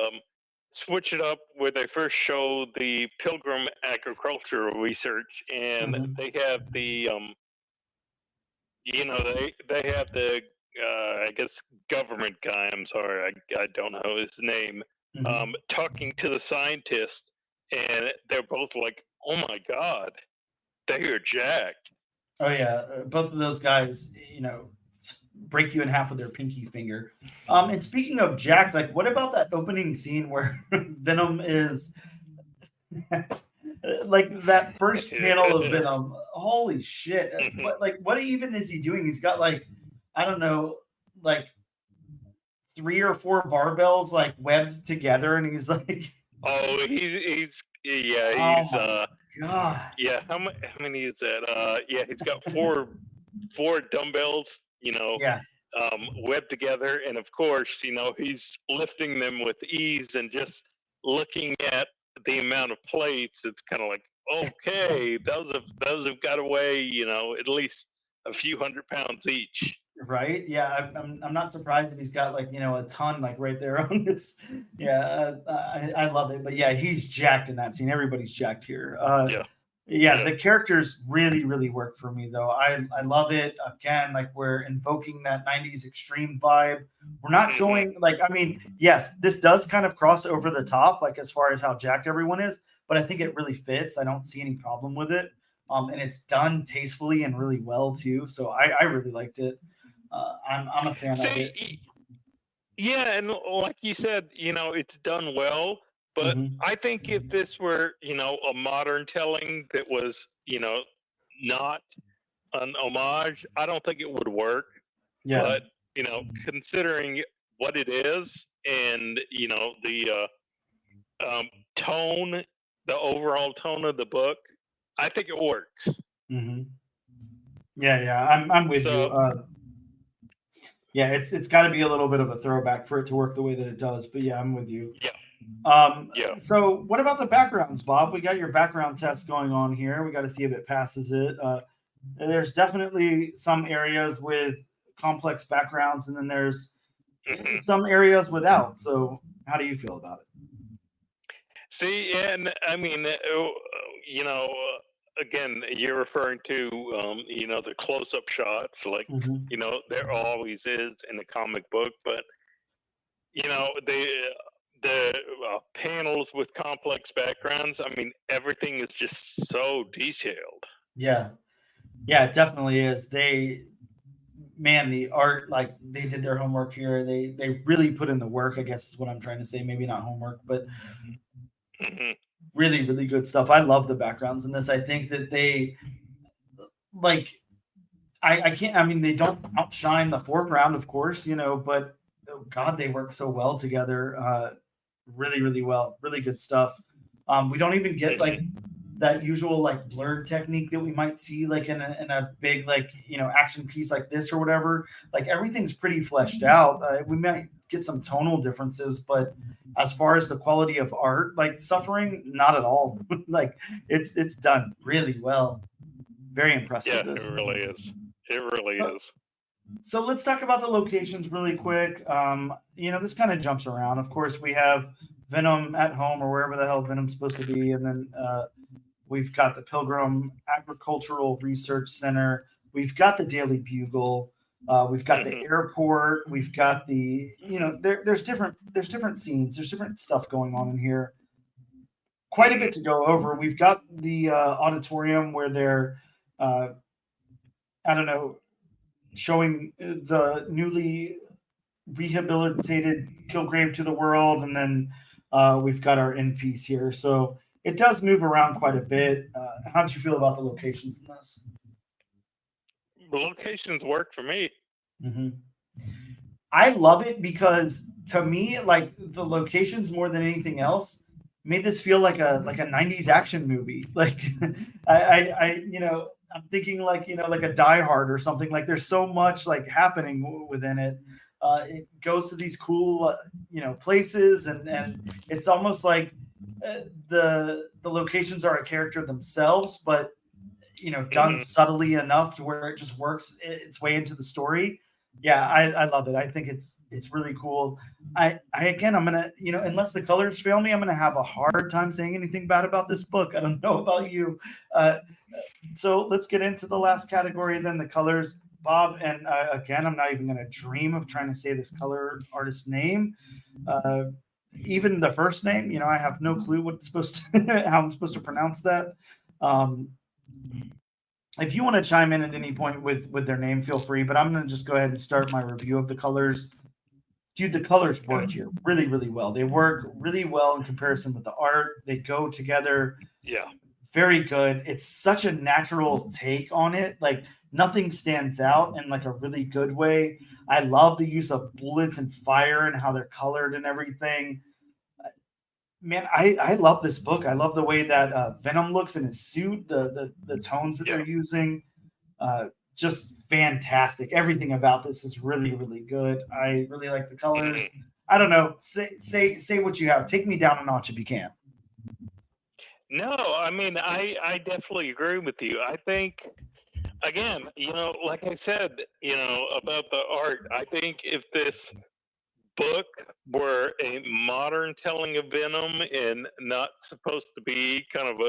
switch it up, where they first show the Pilgrim agricultural research, and they have the they have the I guess government guy. I'm sorry, I don't know his name. Talking to the scientist, and they're both like, "Oh my god, they are jacked." Oh yeah, both of those guys, break you in half with their pinky finger. And speaking of jacked, like, what about that opening scene where Venom is like that first panel of Venom? Holy shit! What even is he doing? He's got like, I don't know, like 3 or 4 barbells like webbed together, and he's like, oh, he's God. Yeah, how many is that? Yeah, he's got four dumbbells, Yeah. webbed together, and of course, he's lifting them with ease, and just looking at the amount of plates, it's kind of like, okay, those have got to weigh, at least a few 100 pounds each. Right? Yeah, I'm not surprised if he's got like a ton like right there on this. Yeah, I love it. But yeah, he's jacked in that scene. Everybody's jacked here. Yeah, Yeah, yeah. the characters really work for me though. I love it. Again, like we're invoking that 90s extreme vibe. We're not hmm going like I mean, yes, this does kind of cross over the top, like as far as how jacked everyone is, but I think it really fits. I don't see any problem with it. And it's done tastefully and really well too. So I really liked it. I'm a fan of See, it. yeah, and like you said, it's done well. But Hmm. I think if this were, a modern telling that was, not an homage, I don't think it would work. Yeah. But considering what it is, and the tone, the overall tone of the book, I think it works. Hmm. Yeah. I'm with you. So Yeah, it's got to be a little bit of a throwback for it to work the way that it does. But yeah, I'm with you. yeah, yeah. So what about the backgrounds, Bob? We got your background test going on here. We got to see if it passes it. There's definitely some areas with complex backgrounds, and then there's hmm some areas without. So how do you feel about it? See, and I mean, again, you're referring to, the close-up shots, like, Hmm. there always is in the comic book, but the panels with complex backgrounds. I mean, everything is just so detailed. Yeah, yeah, it definitely is. Man, the art, like they did their homework here. They really put in the work, I guess is what I'm trying to say. Maybe not homework, but hmm really good stuff. I love the backgrounds in this. I think that they like I can't I mean they don't outshine the foreground, of course, but oh God, they work so well together. Really well. Really good stuff. We don't even get like hmm that usual like blurred technique that we might see like in a big like action piece like this or whatever. Like everything's pretty fleshed out. We might get some tonal differences, but as far as the quality of art like suffering, not at all. Like it's done really well. Very impressed with Yeah, it this. really is. It really So, is. so let's talk about the locations really quick. This kind of jumps around. Of course, we have Venom at home or wherever the hell Venom's supposed to be, and then we've got the Pilgrim Agricultural Research Center. We've got the Daily Bugle. We've got the hmm airport. We've got there's different scenes. There's different stuff going on in here. Quite a hmm bit to go over. We've got the auditorium where they're uh, I don't know showing the newly rehabilitated Kilgrave to the world, and then we've got our end piece here. So it does move around quite a bit. How did you feel about the locations in this? The locations work for me. Hmm. I love it because to me, like the locations more than anything else made this feel like a 90s action movie. Like I'm thinking like like a Die Hard or something. Like there's so much like happening within it. It goes to these cool places, and it's almost like the locations are a character themselves, but done hmm subtly enough to where it just works its way into the story. Yeah, I love it. I think it's really cool. I again, I'm gonna, unless the colors fail me, I'm gonna have a hard time saying anything bad about this book. I don't know about you. Uh, so let's get into the last category, then the colors, Bob. And again, I'm not even gonna dream of trying to say this color artist's name. Uh, Even the first name, I have no clue what it's supposed to, how I'm supposed to pronounce that. Um, if you want to chime in at any point with their name, feel free. But I'm going to just go ahead and start my review of the colors. Dude, the colors Okay. work here really well. They work really well in comparison with the art. They go together Yeah. very good. It's such a natural take on it. Like nothing stands out in like a really good way. I love the use of bullets and fire and how they're colored and everything. Man, I love this book. I love the way that Venom looks in his suit, the tones that they're Yeah. using. Just fantastic. Everything about this is really good. I really like the colors. hmm I don't know. Say what you have. Take me down a notch if you can. No, I mean, I definitely agree with you. I think, again, like I said, about the art, I think if this book were a modern telling of Venom and not supposed to be kind of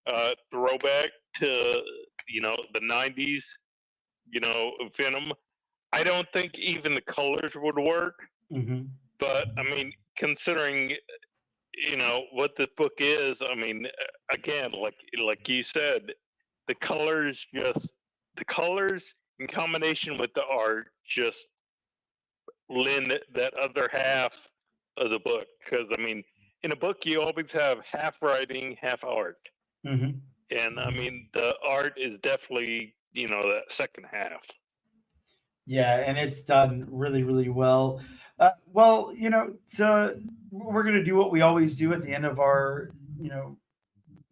a throwback to, the 90s, Venom, I don't think even the colors would work. Mhm. But I mean, considering what this book is, I mean, again, like you said, the colors in combination with the art just lend that other half of the book. Because I mean, in a book you always have half writing, half art, Mhm. and I mean the art is definitely that second half. Yeah, and it's done really, really well. Well, we're going to do what we always do at the end of our,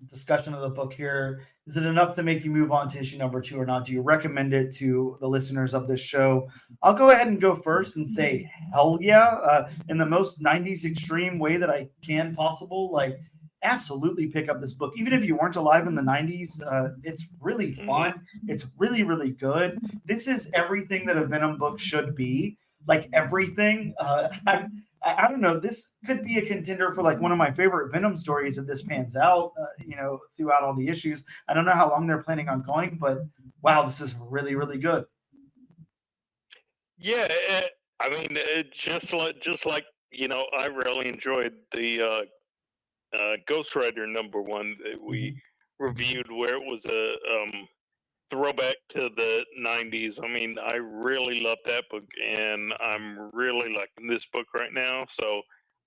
discussion of the book here. Is it enough to make you move on to issue number 2 or not? Do you recommend it to the listeners of this show? I'll go ahead and go first and say hell yeah, in the most 90s extreme way that I can possible. Like, absolutely pick up this book. Even if you weren't alive in the 90s, it's really fun. It's really, really good. This is everything that a Venom book should be. Like, everything. I don't know. This could be a contender for like one of my favorite Venom stories if this pans out. Throughout all the issues. I don't know how long they're planning on going, but wow, this is really, really good. Yeah, I mean, just like I really enjoyed the Ghost Rider #1 that we reviewed, where it was a throwback to the '90s. I mean, I really love that book, and I'm really liking this book right now. So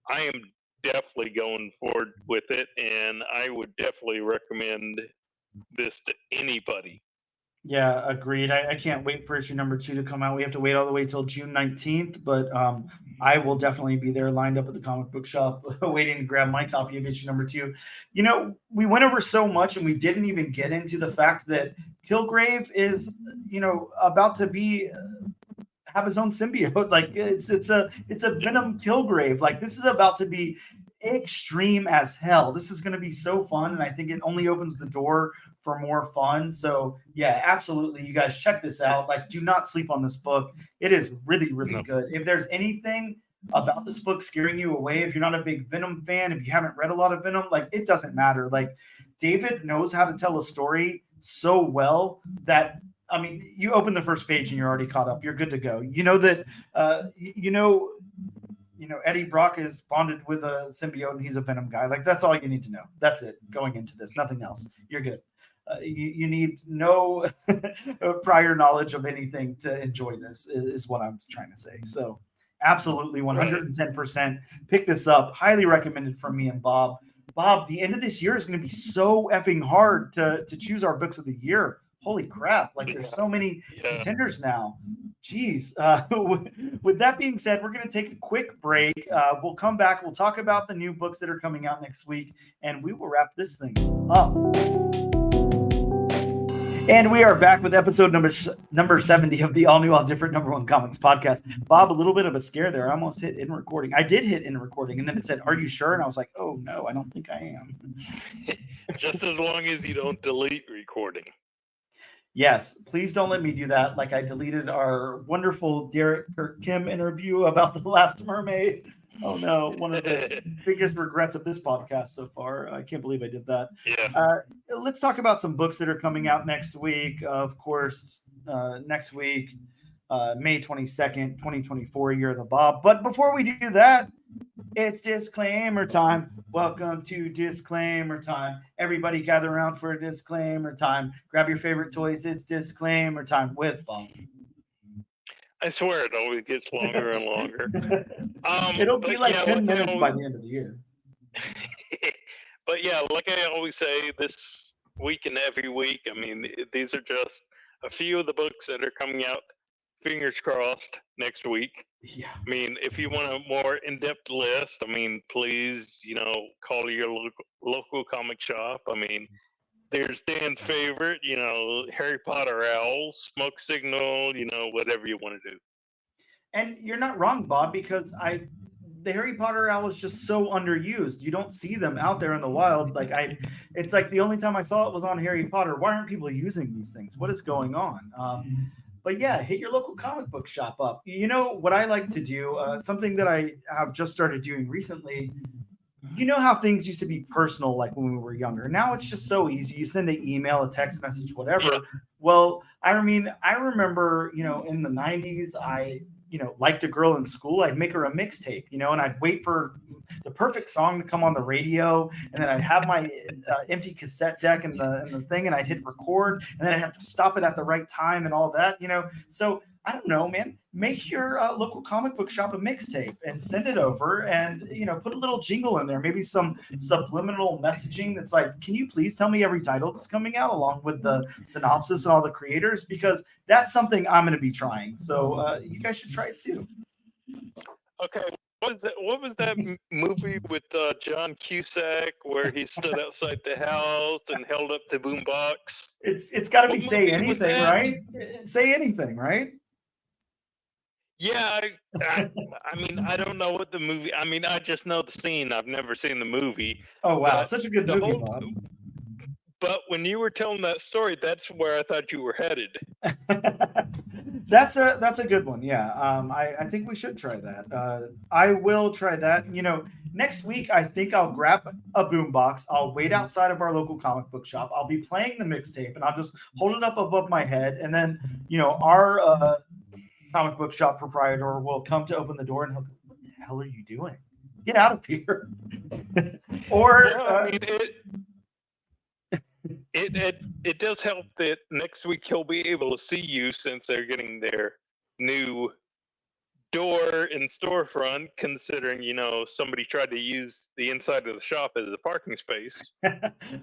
I am definitely going forward with it, and I would definitely recommend this to anybody. Yeah, agreed. I can't wait for issue number 2 to come out. We have to wait all the way till June 19th, but I will definitely be there lined up at the comic book shop waiting to grab my copy of issue number 2. We went over so much and we didn't even get into the fact that Kilgrave is, about to be have his own symbiote. Like it's a Venom Kilgrave. Like this is about to be extreme as hell. This is going to be so fun, and I think it only opens the door for more fun. So yeah, absolutely, you guys check this out. Like, do not sleep on this book. It is really, really No. good. If there's anything about this book scaring you away, if you're not a big Venom fan, if you haven't read a lot of Venom, like it doesn't matter. Like David knows how to tell a story so well that I mean, you open the first page and you're already caught up. You're good to go. You know that Eddie Brock is bonded with a symbiote and he's a Venom guy. Like that's all you need to know. That's it. Going into this, nothing else. You're good. You need no prior knowledge of anything to enjoy this. Is what I'm trying to say. So, absolutely, 110%. Pick this up. Highly recommended from me and Bob. Bob, the end of this year is going to be so effing hard to choose our books of the year. Holy crap! Like there's so many contenders now. Jeez. With that being said, we're going to take a quick break. We'll come back. We'll talk about the new books that are coming out next week, and we will wrap this thing up. And we are back with episode number 70 of the all new, all different #1 comics podcast. Bob, a little bit of a scare there. I almost hit in recording. I did hit in recording, and then it said, "Are you sure?" And I was like, "Oh no, I don't think I am." Just as long as you don't delete recording. Yes, please don't let me do that. Like I deleted our wonderful Derek Kirk Kim interview about The Last Mermaid. Oh no, one of the biggest regrets of this podcast so far. I can't believe I did that. Yeah. Let's talk about some books that are coming out next week. Of course, next week, May 22nd, 2024, Year of the Bob. But before we do that, it's disclaimer time. Welcome to disclaimer time. Everybody gather around for a disclaimer time. Grab your favorite toys. It's disclaimer time with Bob. I swear it always gets longer and longer. It'll be like 10 minutes by the end of the year. But yeah, like I always say, this week and every week, I mean, these are just a few of the books that are coming out. Fingers crossed next week. Yeah. I mean, if you want a more in-depth list, I mean, please, call your local comic shop. I mean, there's Dan's favorite, Harry Potter Owl, Smoke Signal, whatever you want to do. And you're not wrong, Bob, because the Harry Potter owl is just so underused. You don't see them out there in the wild. It's like the only time I saw it was on Harry Potter. Why aren't people using these things? What is going on? But yeah, hit your local comic book shop up. You know what I like to do? Something that I have just started doing recently. You know how things used to be personal, like when we were younger. Now it's just so easy. You send an email, a text message, whatever. Yeah. Well, I remember, in the 90s, liked a girl in school. I'd make her a mixtape, and I'd wait for the perfect song to come on the radio. And then I'd have my empty cassette deck and the thing, and I'd hit record, and then I'd have to stop it at the right time and all that, So I don't know, man. Make your local comic book shop a mixtape and send it over, and put a little jingle in there, maybe some subliminal messaging that's like, "Can you please tell me every title that's coming out, along with the synopsis and all the creators?" Because that's something I'm going to be trying. So you guys should try it too. Okay, what was that movie with John Cusack where he stood outside the house and held up the boombox? It's got to be What Say movie was Anything, that? right? Say Anything, right? Yeah, I mean, I don't know what the movie. I mean, I just know the scene. I've never seen the movie. Oh wow, But such a good the movie, whole- Bob. But when you were telling that story, that's where I thought you were headed. That's a good one. Yeah. I think we should try that. I will try that. Next week I think I'll grab a boombox. I'll wait outside of our local comic book shop. I'll be playing the mixtape, and I'll just hold it up above my head, and then our comic book shop proprietor will come to open the door, and he'll go, "What the hell are you doing? Get out of here!" Or Well, I mean, it does help that next week he'll be able to see you since they're getting their new door and storefront, considering somebody tried to use the inside of the shop as a parking space.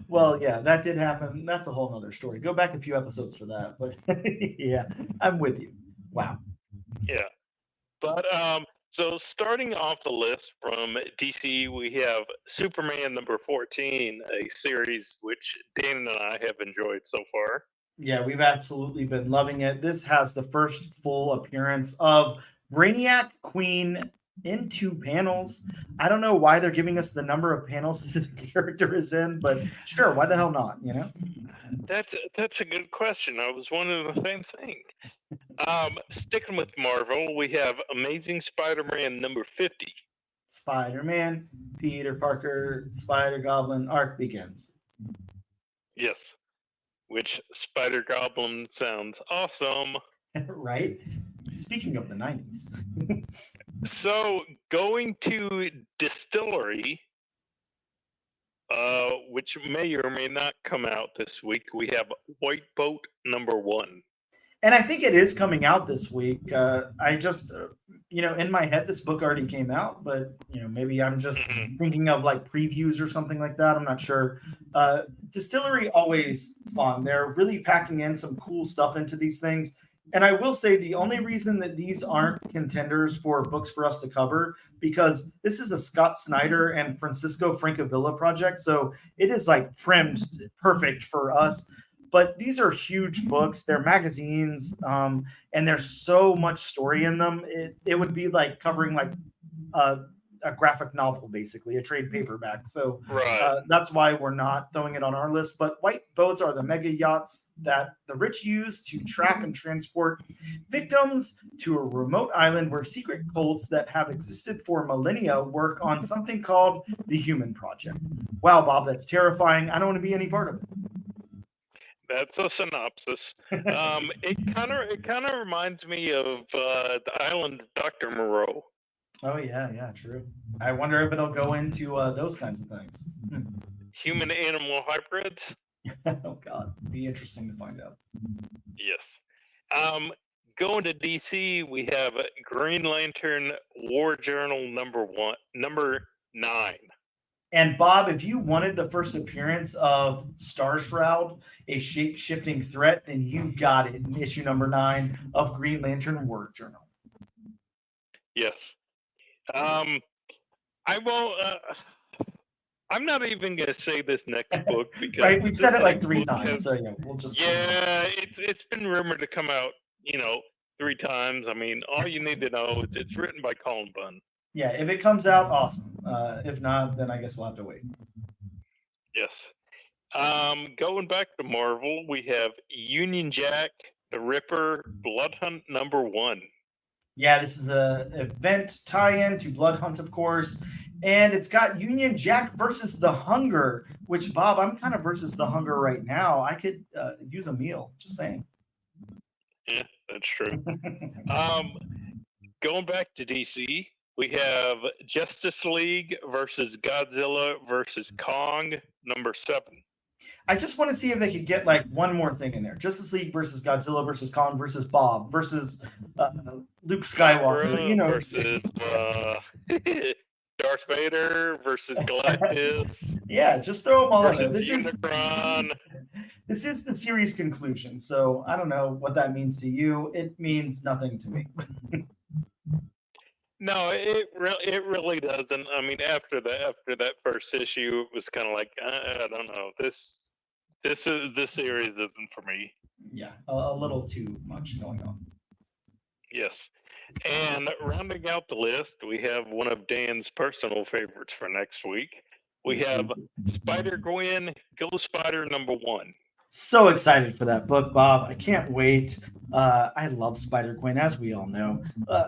well, yeah, that did happen. That's a whole nother story. Go back a few episodes for that. But yeah, I'm with you. Wow. Yeah. But so starting off the list from DC, we have Superman number 14, a series which Dan and I have enjoyed so far. Yeah, we've absolutely been loving it. This has the first full appearance of Brainiac Queen in 2 panels. I don't know why they're giving us the number of panels that the character is in, but sure, why the hell not, That's a good question. I was wondering the same thing. Sticking with Marvel, we have Amazing Spider-Man number 50. Spider-Man, Peter Parker, Spider-Goblin, arc begins. Yes. Which Spider-Goblin sounds awesome. Right? Speaking of the 90s. So, going to Distillery, which may or may not come out this week, we have White Boat number 1. And I think it is coming out this week. I just, in my head, this book already came out, but, maybe I'm just thinking of like previews or something like that. I'm not sure. Distillery, always fun. They're really packing in some cool stuff into these things. And I will say the only reason that these aren't contenders for books for us to cover, because this is a Scott Snyder and Francisco Francavilla project. So it is like trimmed perfect for us. But these are huge books. They're magazines, and there's so much story in them. It would be like covering like a graphic novel, basically, a trade paperback. So Right. that's why we're not throwing it on our list. But white boats are the mega yachts that the rich use to track and transport victims to a remote island where secret cults that have existed for millennia work on something called the Human Project. Wow, Bob, that's terrifying. I don't want to be any part of it. That's a synopsis. It kind of reminds me of the Island of Dr. Moreau. Oh yeah, true. I wonder if it'll go into those kinds of things. Human animal hybrids. Oh God, be interesting to find out. Yes. Going to DC, we have Green Lantern War Journal number 9. And Bob, if you wanted the first appearance of Star Shroud, a shape-shifting threat, then you got it in issue number 9 of Green Lantern War Journal. Yes. I won't. I'm not even gonna say this next book because Right, we've said this it like next 3 book times, has- so yeah, we'll just Yeah, it's been rumored to come out, 3 times. I mean, all you need to know is it's written by Colin Bunn. Yeah, if it comes out, awesome. If not, then I guess we'll have to wait. Yes. Going back to Marvel, we have Union Jack, the Ripper, Blood Hunt #1. Yeah, this is a event tie-in to Blood Hunt, of course, and it's got Union Jack versus the Hunger. Which, Bob, I'm kind of versus the Hunger right now. I could use a meal. Just saying. Yeah, that's true. Going back to DC, we have Justice League versus Godzilla versus Kong #7. I just want to see if they could get like one more thing in there. Justice League versus Godzilla versus Kong versus Bob versus Luke Skywalker. You know, versus Darth Vader versus Galactus. yeah, just throw them all in there. Versus Unicron. This is the series conclusion. So I don't know what that means to you. It means nothing to me. No, it really doesn't. I mean, after that first issue, it was kind of like I don't know. This series isn't for me. Yeah, a little too much going on. Yes, and rounding out the list, we have one of Dan's personal favorites for next week. We have Spider-Gwen, Ghost Spider #1. So excited for that book, Bob. I can't wait. I love Spider-Gwen, as we all know.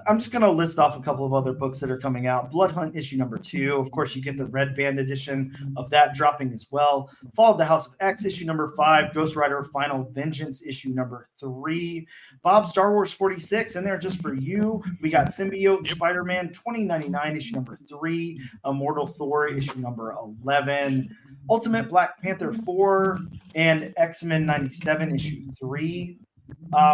I'm just going to list off a couple of other books that are coming out. Blood Hunt issue #2. Of course, you get the Red Band edition of that dropping as well. Fall of the House of X issue #5. Ghost Rider Final Vengeance issue #3. Bob, Star Wars 46 in there just for you. We got Symbiote Spider-Man 2099 issue #3. Immortal Thor issue #11. Ultimate Black Panther 4 and X-Men 97 issue 3.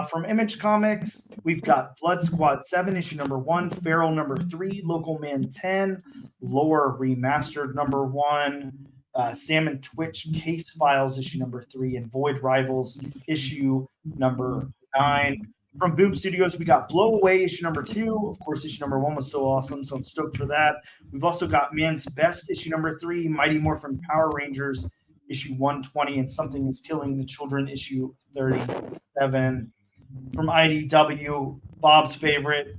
From Image Comics, we've got Blood Squad 7 issue #1, Feral #3, Local Man 10, Lore Remastered #1, Sam and Twitch Case Files issue #3, and Void Rivals issue #9. From Boom Studios, we got Blow Away issue #2. Of course, issue #1 was so awesome, so I'm stoked for that. We've also got Man's Best issue #3, Mighty Morphin Power Rangers issue 120, and Something is Killing the Children issue 37. From IDW, Bob's favorite,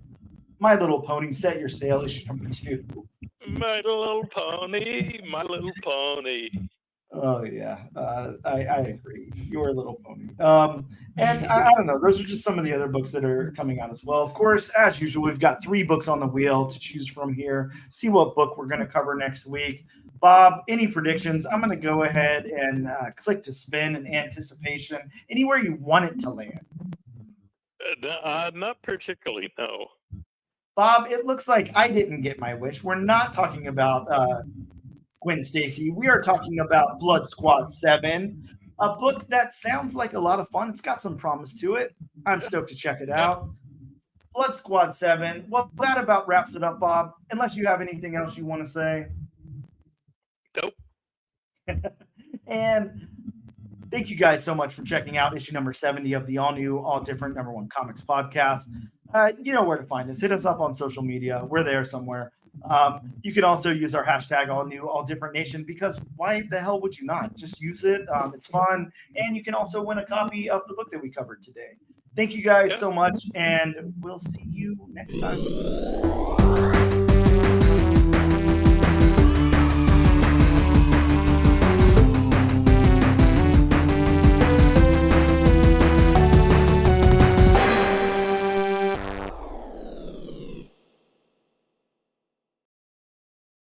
My Little Pony, Set Your Sail issue #2. My Little Pony, My Little Pony. Oh yeah, I agree. You're a little pony. And I don't know. Those are just some of the other books that are coming out as well. Of course, as usual, we've got 3 books on the wheel to choose from here. See what book we're going to cover next week. Bob, any predictions? I'm going to go ahead and click to spin in anticipation. Anywhere you want it to land. Not particularly, no. Bob, it looks like I didn't get my wish. We're not talking about Gwen Stacy. We are talking about Blood Squad 7, a book that sounds like a lot of fun. It's got some promise to it. I'm stoked to check it out. Blood Squad 7. Well, that about wraps it up, Bob, unless you have anything else you want to say. Nope. And thank you guys so much for checking out issue #70 of the all-new, all-different #1 Comics podcast. You know where to find us. Hit us up on social media. We're there somewhere. You can also use our hashtag #AllNewAllDifferentNation, because why the hell would you not? Just use it. It's fun. And you can also win a copy of the book that we covered today. Thank you guys so much, and we'll see you next time.